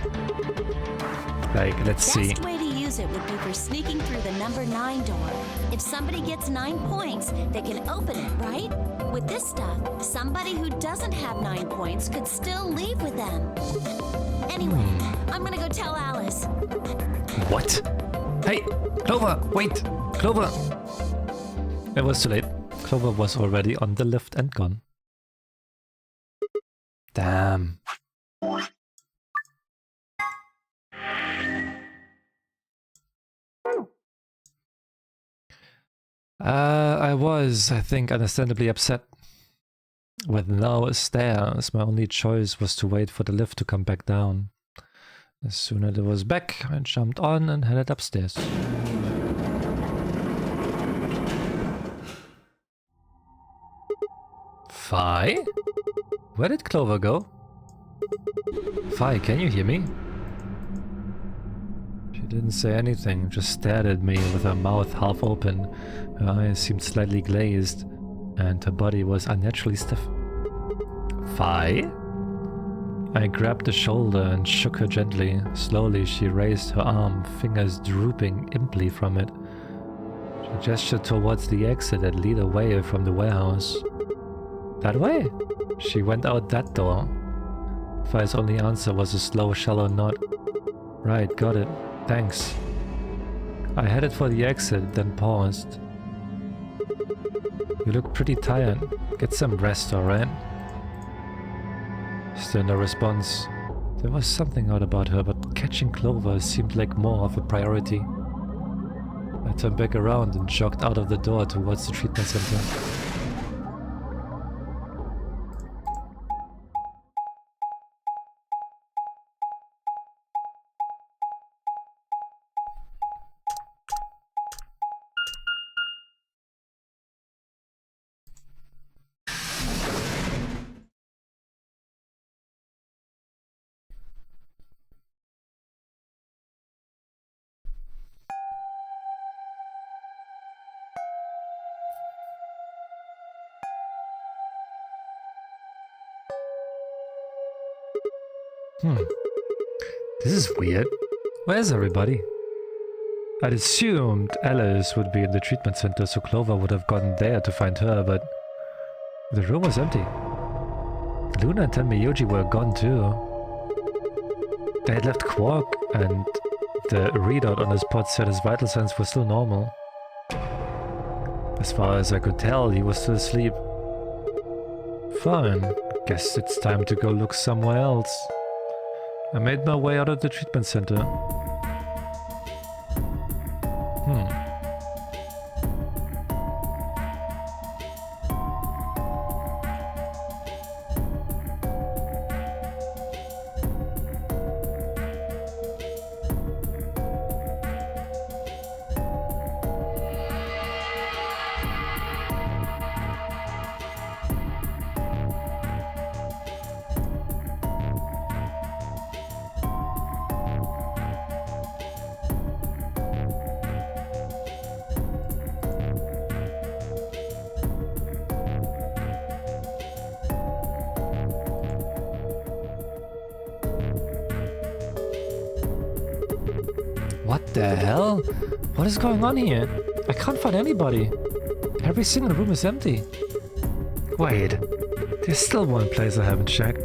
Like, let's see. Best way to use it would be for sneaking through the number 9 door. If somebody gets 9 points, they can open it, right? With this stuff, somebody who doesn't have 9 points could still leave with them. Anyway, I'm gonna go tell Alice. What? Hey, Clover, wait! Clover! It was too late. Clover was already on the lift and gone. Damn. I think, understandably upset. With no stairs, my only choice was to wait for the lift to come back down. As soon as it was back, I jumped on and headed upstairs. Phi? Where did Clover go? Phi, can you hear me? She didn't say anything, just stared at me with her mouth half open. Her eyes seemed slightly glazed, and her body was unnaturally stiff. Phi? I grabbed the shoulder and shook her gently. Slowly she raised her arm, fingers drooping imply from it. She gestured towards the exit that led away from the warehouse. That way? She went out that door. Phi's only answer was a slow, shallow nod. Right, got it. Thanks. I headed for the exit, then paused. You look pretty tired. Get some rest, alright? Still no response. There was something odd about her, but catching Clover seemed like more of a priority. I turned back around and jogged out of the door towards the treatment center. This is weird. Where's everybody? I'd assumed Alice would be in the treatment center, so Clover would have gone there to find her, but the room was empty. Luna and Tenmyoji were gone too. They had left Quark, and the readout on his pod said his vital signs were still normal. As far as I could tell, he was still asleep. Fine. Guess it's time to go look somewhere else. I made my way out of the treatment center. What the hell? What is going on here? I can't find anybody. Every single room is empty. Wait, there's still one place I haven't checked.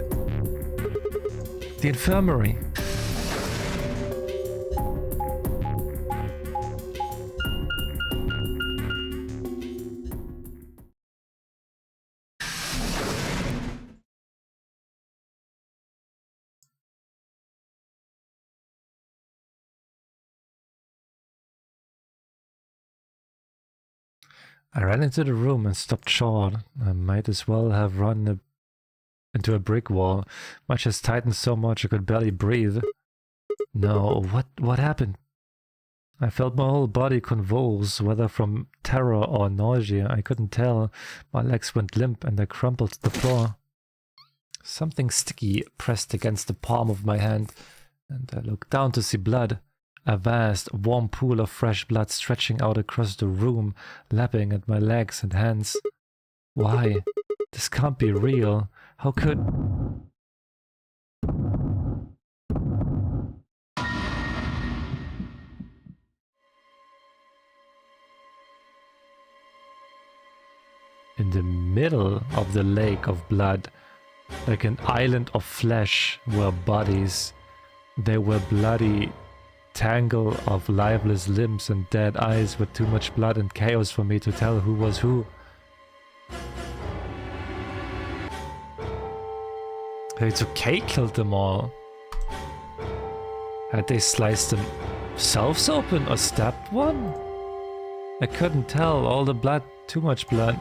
The infirmary. I ran into the room and stopped short. I might as well have run into a brick wall. My chest tightened so much I could barely breathe. No, what happened? I felt my whole body convulse, whether from terror or nausea. I couldn't tell. My legs went limp and I crumpled to the floor. Something sticky pressed against the palm of my hand, and I looked down to see blood. A vast, warm pool of fresh blood stretching out across the room, lapping at my legs and hands. Why? This can't be real. How could... In the middle of the lake of blood, like an island of flesh, were bodies. They were bloody... tangle of lifeless limbs and dead eyes with too much blood and chaos for me to tell who was who. K killed them all. Had they sliced themselves open or stabbed one? I couldn't tell. All the blood, too much blood.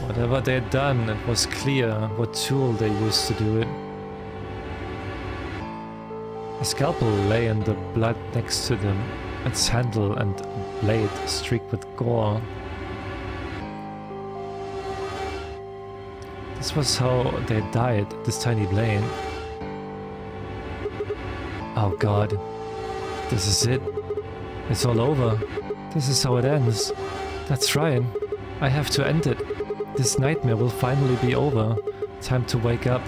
Whatever they had done, it was clear what tool they used to do it. A scalpel lay in the blood next to them, its handle and blade streaked with gore. This was how they died, this tiny blade. Oh god. This is it. It's all over. This is how it ends. That's right. I have to end it. This nightmare will finally be over. Time to wake up.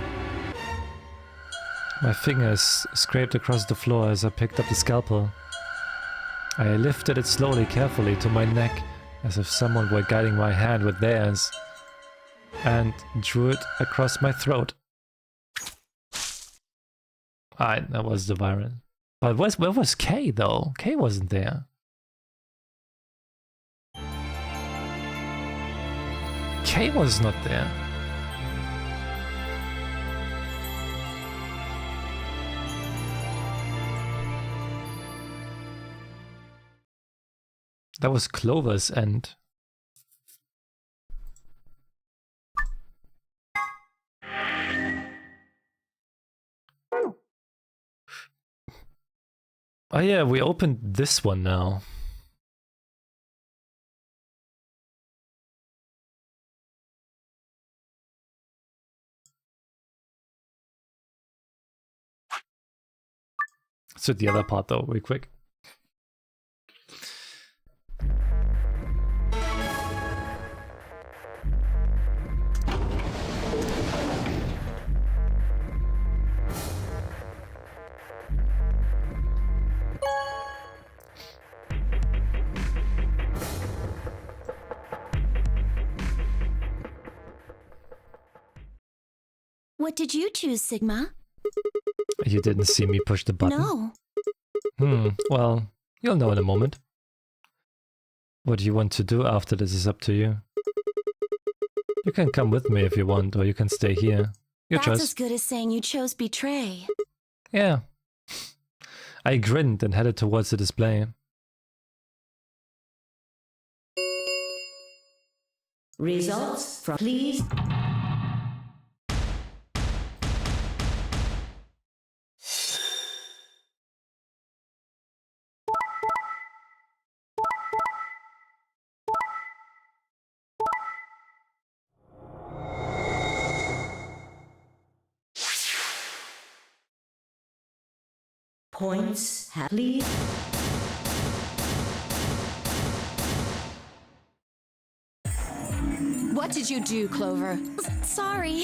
My fingers scraped across the floor as I picked up the scalpel. I lifted it slowly, carefully, to my neck, as if someone were guiding my hand with theirs, and drew it across my throat. That was the virus. But where was Kay though? Kay wasn't there. Kay was not there. That was Clover's end. Oh yeah, we opened this one now. Let's do the other part though, real quick. What did you choose, Sigma? You didn't see me push the button? No. Well, you'll know in a moment. What you want to do after this is up to you. You can come with me if you want, or you can stay here. Your That's choice. as good as saying you chose Betray. Yeah. I grinned and headed towards the display. Results from please. Points have please. What did you do, Clover? Sorry,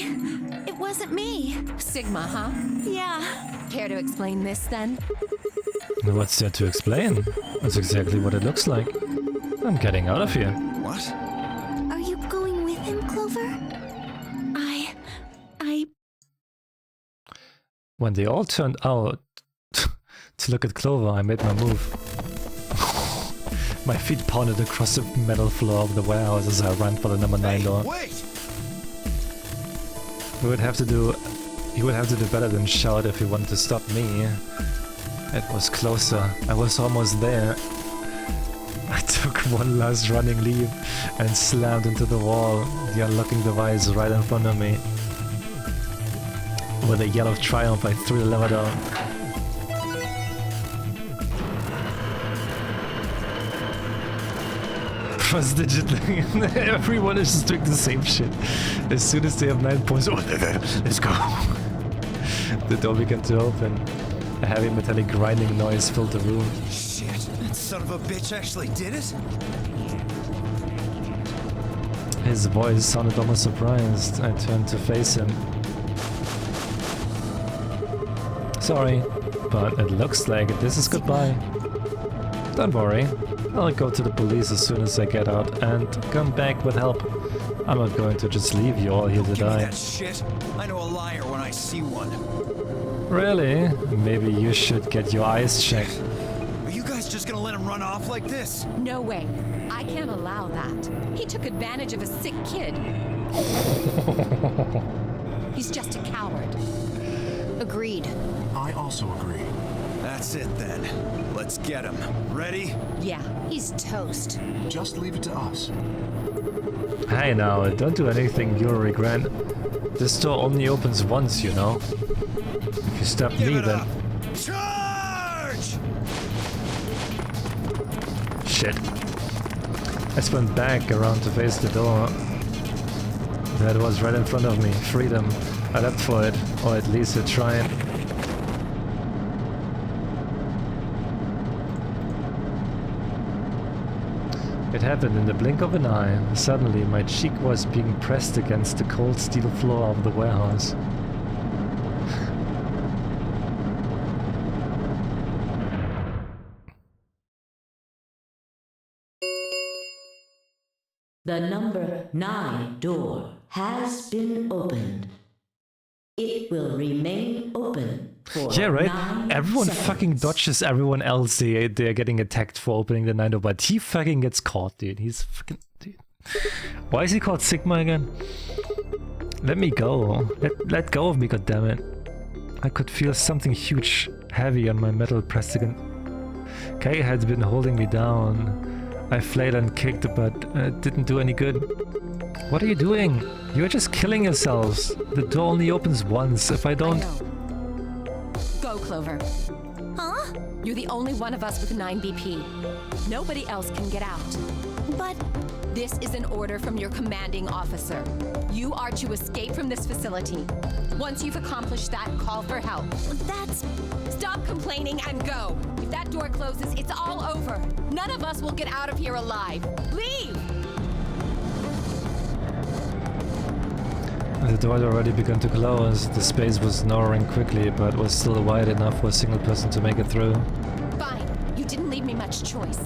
it wasn't me. Sigma, huh? Yeah. Care to explain this then? What's there to explain? That's exactly what it looks like. I'm getting out of here. What? Are you going with him, Clover? I... When they all turned out to look at Clover, I made my move. My feet pounded across the metal floor of the warehouse as I ran for the number 9 door. Wait! He would have to do better than shout if he wanted to stop me. It was closer. I was almost there. I took one last running leap and slammed into the wall, the unlocking device right in front of me. With a yell of triumph, I threw the lever down. Trust digitally. Everyone is just doing the same shit. As soon as they have 9 points, oh, let's go. The door began to open. A heavy metallic grinding noise filled the room. Shit, that son of a bitch actually did it? His voice sounded almost surprised. I turned to face him. Sorry, but it looks like this is goodbye. Don't worry, I'll go to the police as soon as I get out and come back with help. I'm not going to just leave you all here to Give me die. that shit. I know a liar when I see one. Really? Maybe you should get your eyes checked. Are you guys just gonna let him run off like this? No way. I can't allow that. He took advantage of a sick kid. He's just a coward. Agreed. I also agree. That's it then. Let's get him. Ready? Yeah, he's toast. Just leave it to us. Hey now, don't do anything you'll regret. This door only opens once, you know. If you stop Give me, it then... up. Charge! Shit. I spun back around to face the door. That was right in front of me. Freedom. I leapt for it, or at least I tried. It happened in the blink of an eye. Suddenly, my cheek was being pressed against the cold steel floor of the warehouse. The number 9 door has been opened. It will remain open for Yeah, right? 9 Everyone seconds. fucking dodges everyone else. They're getting attacked for opening the 9 door, but he fucking gets caught, dude. He's fucking... Dude. Why is he called Sigma again? Let me go. Let go of me, goddammit. I could feel something huge, heavy on my metal pressed against... Kay had been holding me down. I flailed and kicked, but it didn't do any good. What are you doing? You're just killing yourselves. The door only opens once. If I don't... Go, Clover. Huh? You're the only one of us with 9 BP. Nobody else can get out. But This is an order from your commanding officer. You are to escape from this facility. Once you've accomplished that, call for help. that's... Stop complaining and go. If that door closes, it's all over. None of us will get out of here alive. Leave! The door had already begun to close. The space was narrowing quickly, but was still wide enough for a single person to make it through. Fine. You didn't leave me much choice.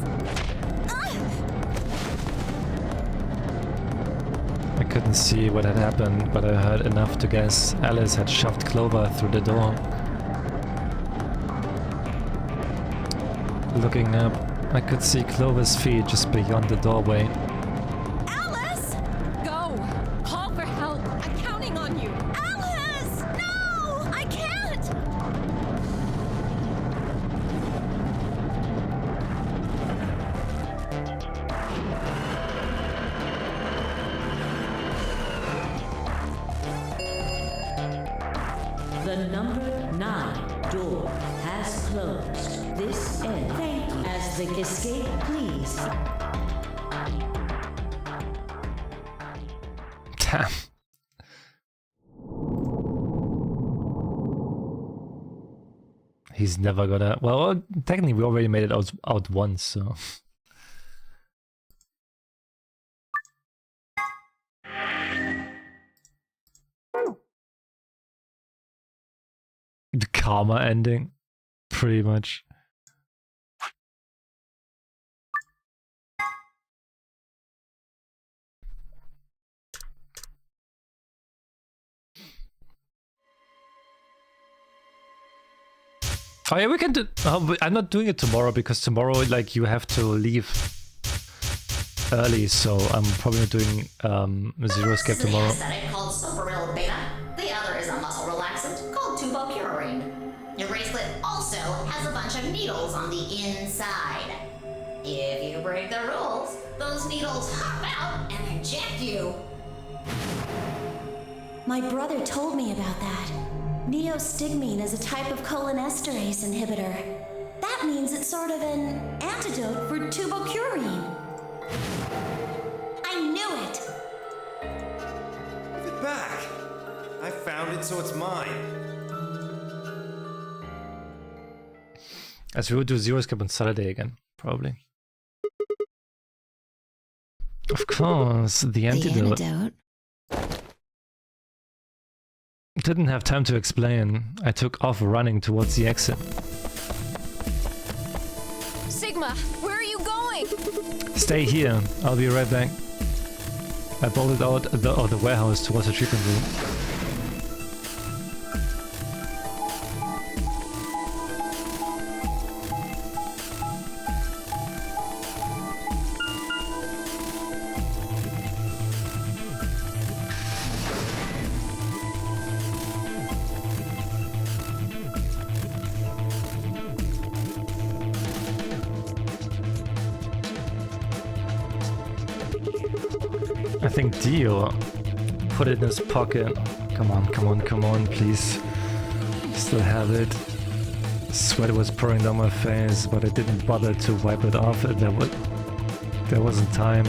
I couldn't see what had happened, but I heard enough to guess Alice had shoved Clover through the door. Looking up, I could see Clover's feet just beyond the doorway. Alice! Go! Call for help! I'm counting on you! Alice! No! I can't! The number 9 door has closed. This ends. Thank you. As the escape, please. Damn. He's never gonna... Well, technically we already made it out once, so... The karma ending, pretty much. Oh yeah, we can do... I'm not doing it tomorrow because tomorrow, like, you have to leave early, so I'm probably not doing Zero Escape tomorrow. This is an aesthetic called Soparil Beta. The other is a muscle relaxant called tubocurarine. Your bracelet also has a bunch of needles on the inside. If you break the rules, those needles hop out and inject you. My brother told me about that. Neostigmine is a type of cholinesterase inhibitor. That means it's sort of an antidote for tubocurarine. I knew it! Give it back! I found it, so it's mine. As we would do Zero Escape on Saturday again, probably. Of course, the antidote. Didn't have time to explain. I took off running towards the exit. Sigma, where are you going? Stay here, I'll be right back. I bolted out of the warehouse towards the treatment room. I think Dio put it in his pocket. Come on, come on, come on, please. Still have it. Sweat was pouring down my face, but I didn't bother to wipe it off. There wasn't time.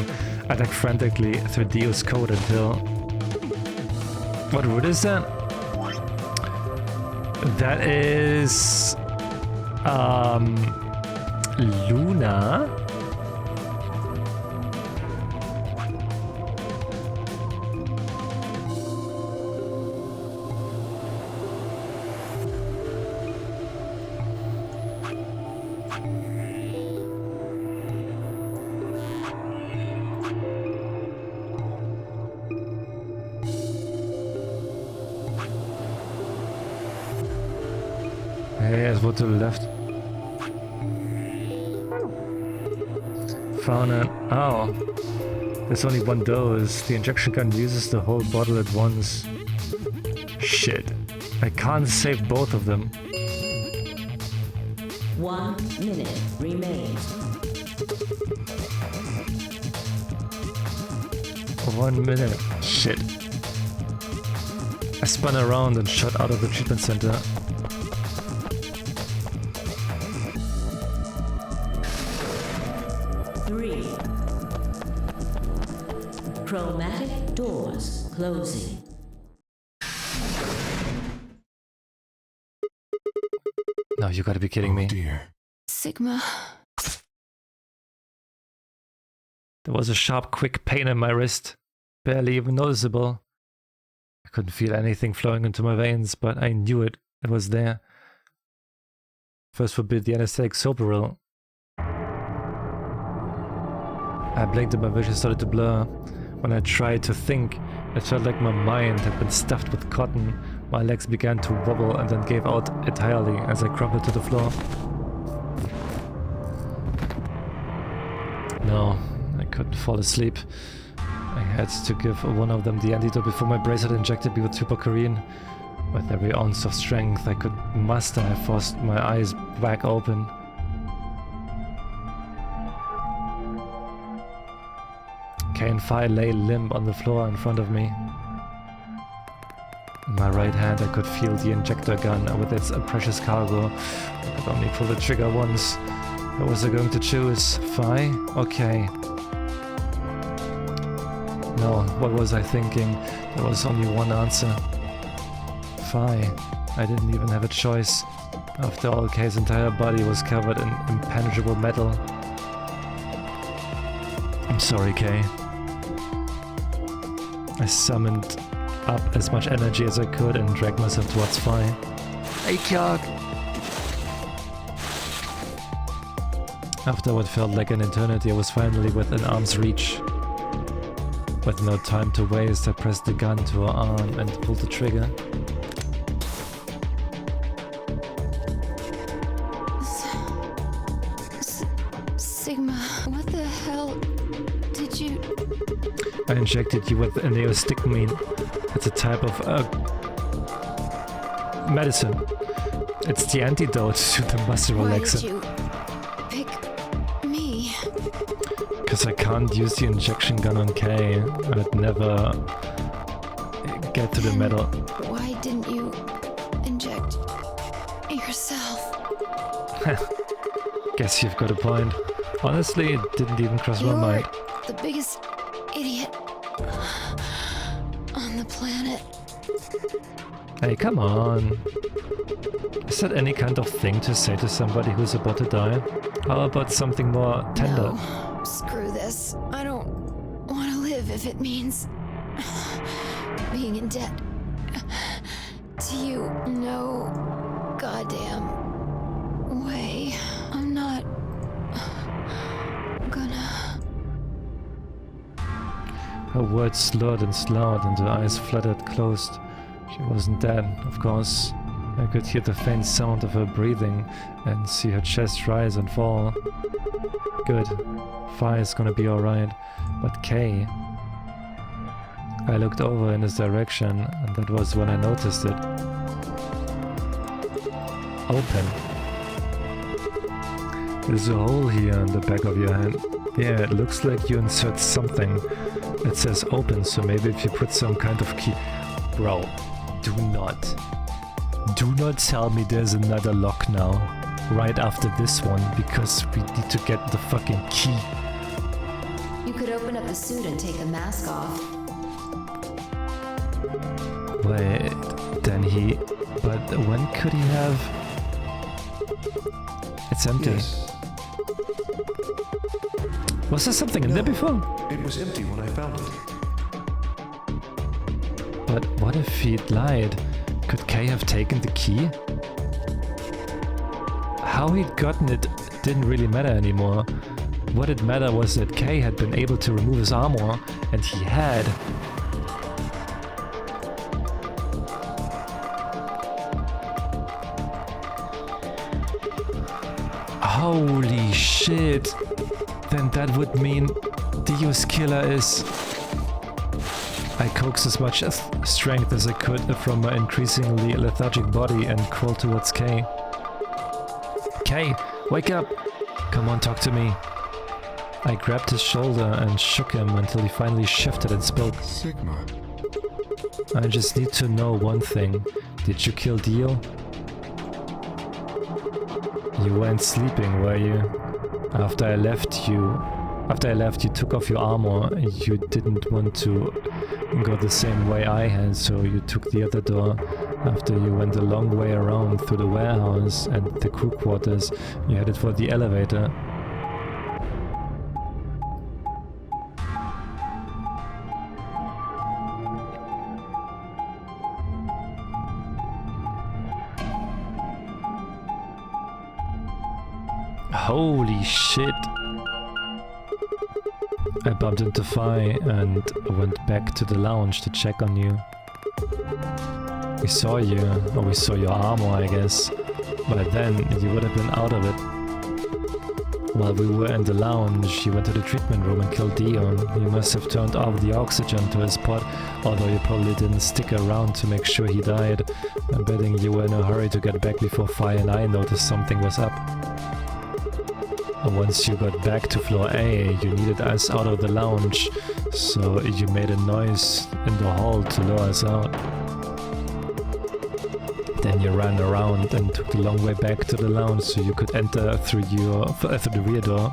I dug frantically through Dio's coat until... What route is that? That is... Luna? Hey, es wurde to the left. Found it. Oh. There's only one dose. The injection gun uses the whole bottle at once. Shit. I can't save both of them. 1 minute remains. 1 minute. Shit. I spun around and shot out of the treatment center. Chromatic doors closing. No, you gotta be kidding me. Dear. Sigma. There was a sharp, quick pain in my wrist. Barely even noticeable. I couldn't feel anything flowing into my veins, but I knew it. It was there. First forbid the anesthetic Soberil. I blinked and my vision started to blur. When I tried to think, it felt like my mind had been stuffed with cotton. My legs began to wobble and then gave out entirely as I crumpled to the floor. No, I couldn't fall asleep. I had to give one of them the antidote before my brace had injected me with supercarine. With every ounce of strength I could muster, I forced my eyes back open. Kay and Phi lay limp on the floor in front of me. In my right hand I could feel the injector gun with its precious cargo. I could only pull the trigger once. What was I going to choose? Phi? Okay. No, what was I thinking? There was only one answer. Phi. I didn't even have a choice. After all, Kay's entire body was covered in impenetrable metal. I'm sorry, Kay. I summoned up as much energy as I could and dragged myself towards Phi. Hey, Kjork! After what felt like an eternity, I was finally within arm's reach. With no time to waste, I pressed the gun to her arm and pulled the trigger. Sigma, what the hell did you... I injected you with neostigmine. It's a type of medicine. It's the antidote to the muscle Why relaxer. did you pick me? Because I can't use the injection gun on Kay. I'd never get to the metal. Why didn't you inject yourself? Guess you've got a point. Honestly, it didn't even cross my mind. The biggest idiot on the planet. Hey, come on. Is that any kind of thing to say to somebody who's about to die? How about something more tender? No, screw this. I don't want to live if it means being in debt to you. No goddamn way. I'm not gonna... Her words slurred and slowed and her eyes fluttered closed. She wasn't dead, of course. I could hear the faint sound of her breathing and see her chest rise and fall. Good. Phi is gonna be alright. But Kay... I looked over in his direction and that was when I noticed it. Open. There's a hole here in the back of your hand. Yeah, it looks like you insert something. It says open, so maybe if you put some kind of key... Bro, do not tell me there's another lock now, right after this one, because we need to get the fucking key. You could open up the suit and take the mask off. Wait, then he... But when could he have... It's empty. Yes. Was there something in there before? It was empty when I found it. But what if he'd lied? Could Kay have taken the key? How he'd gotten it didn't really matter anymore. What it mattered was that Kay had been able to remove his armor, and he had... Holy shit. Then that would mean Dio's killer is... I coaxed as much strength as I could from my increasingly lethargic body and crawled towards Kay. Kay, wake up! Come on, talk to me. I grabbed his shoulder and shook him until he finally shifted and spoke. Sigma. I just need to know one thing. Did you kill Dio? You weren't sleeping, were you? After I left, you took off your armor. You didn't want to go the same way I had, so you took the other door. After you went a long way around through the warehouse and the crew quarters, you headed for the elevator. Holy shit! I bumped into Phi and went back to the lounge to check on you. We saw you, or we saw your armor, I guess. By then, you would have been out of it. While we were in the lounge, you went to the treatment room and killed Dio. You must have turned off the oxygen to his pod, although you probably didn't stick around to make sure he died. I'm betting you were in a hurry to get back before Phi and I noticed something was up. Once you got back to floor A, you needed us out of the lounge, so you made a noise in the hall to lure us out. Then you ran around and took the long way back to the lounge so you could enter through the rear door.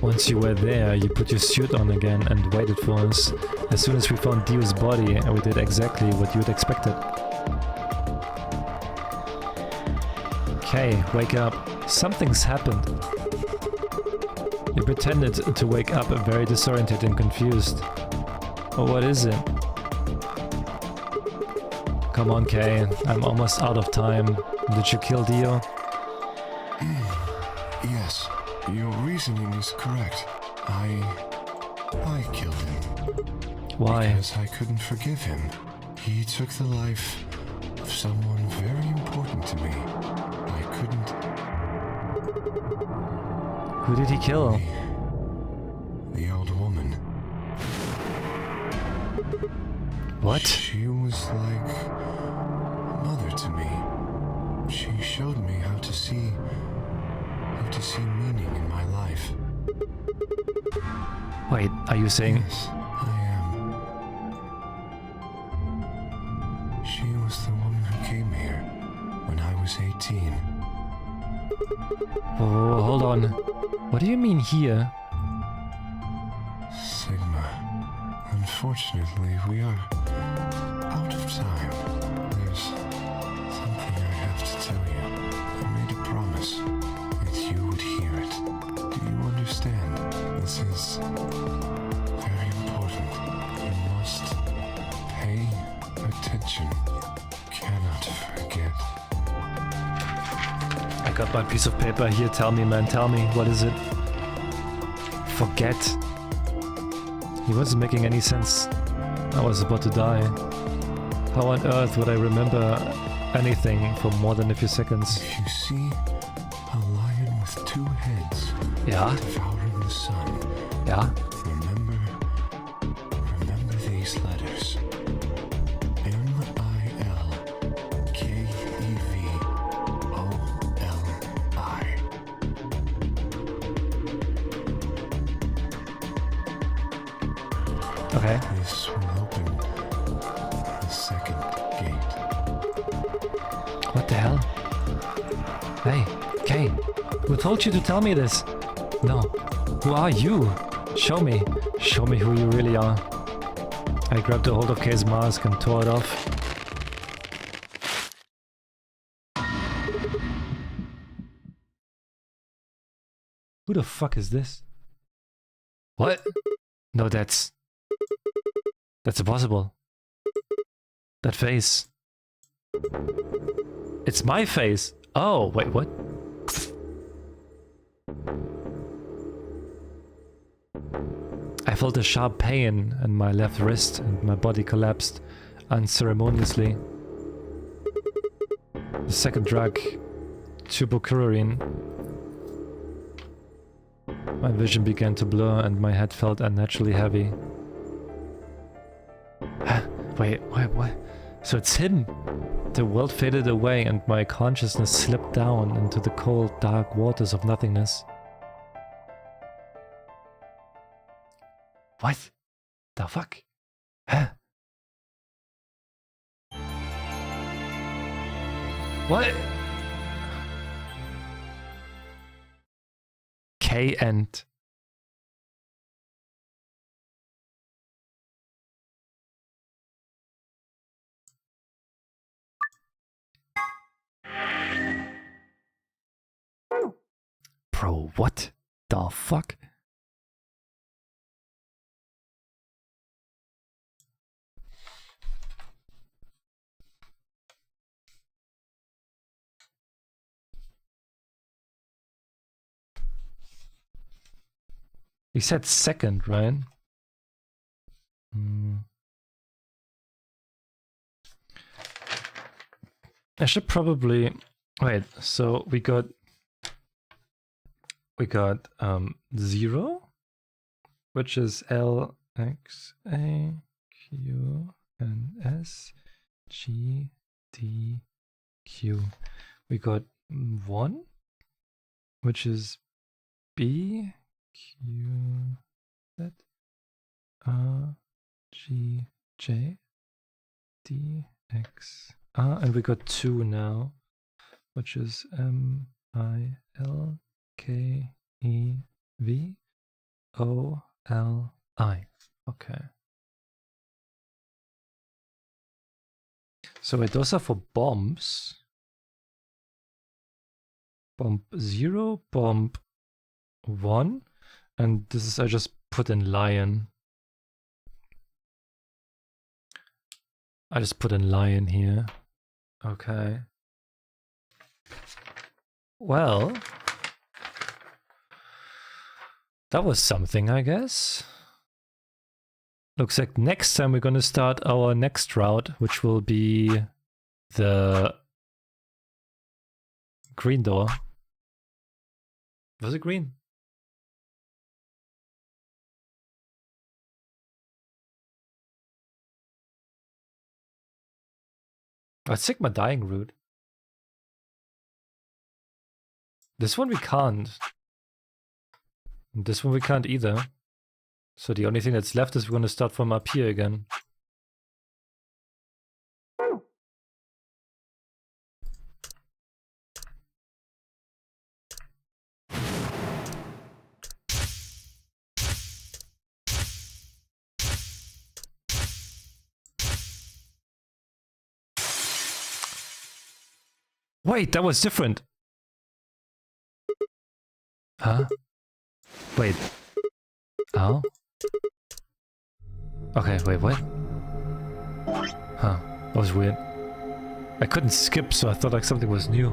Once you were there, you put your suit on again and waited for us. As soon as we found Dio's body, we did exactly what you had expected. Okay, wake up. Something's happened. You pretended to wake up very disoriented and confused. Oh, what is it? Come on, Kay. I'm almost out of time. Did you kill Dio? Yes. Your reasoning is correct. I killed him. Why? Because I couldn't forgive him. He took the life of someone very important to me. I couldn't... Who did he kill? The old woman. What? She was like a mother to me. She showed me how to see meaning in my life. Wait, are you saying... Yes, I am. She was the woman who came here when I was 18. Oh, hold on. What do you mean here? Sigma, unfortunately, we are out of time. There's something I have to tell you. I made a promise that you would hear it. Do you understand? This is very important. You must pay attention. You cannot forget. I got my piece of paper here. Tell me, man. Tell me. What is it? Forget. It wasn't making any sense. I was about to die. How on earth would I remember anything for more than a few seconds? If you see a lion with two heads, yeah, devouring the sun, yeah, remember these letters. Okay. This will open the second gate. What the hell? Hey, Kay, who told you to tell me this? No, who are you? Show me who you really are. I grabbed a hold of Kay's mask and tore it off. Who the fuck is this? What? No, that's impossible. That face. It's my face. Oh, wait, what? felt a sharp pain in my left wrist and my body collapsed unceremoniously. The second drug, tuberculin. My vision began to blur and my head felt unnaturally heavy. Wait, what? So it's him! The world faded away and my consciousness slipped down into the cold, dark waters of nothingness. What the fuck? Huh? What? K and bro, what the fuck? You said second, right? I should probably wait. So we got 0, which is L X A Q N S G D Q. We got 1, which is B Q Z R G J D X R, and we got 2 now, which is M I L K E V O L I. Okay. So wait, those are for bombs. Bomb 0, bomb 1, and this is I just put in lion. I just put in lion here. Okay. Well, that was something, I guess. Looks like next time we're gonna start our next route, which will be the green door. Was it green? Let's take my dying route. This one we can't. And this one we can't either. So the only thing that's left is we're going to start from up here again. Wait, that was different. Huh? Wait. Oh? Okay, wait, what? Huh, that was weird. I couldn't skip, so I thought like something was new.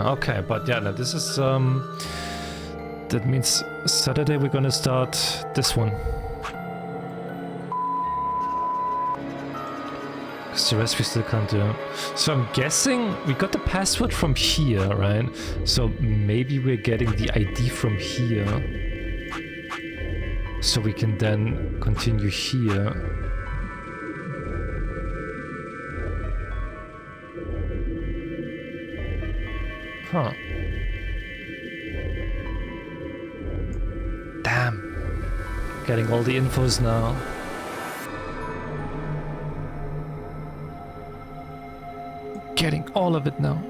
Okay, but yeah, no, this is that means Saturday we're gonna start this one. Because the rest we still can't do. So I'm guessing we got the password from here, right? So maybe we're getting the ID from here. So we can then continue here. Huh. Damn. Getting all the infos now. Getting all of it now.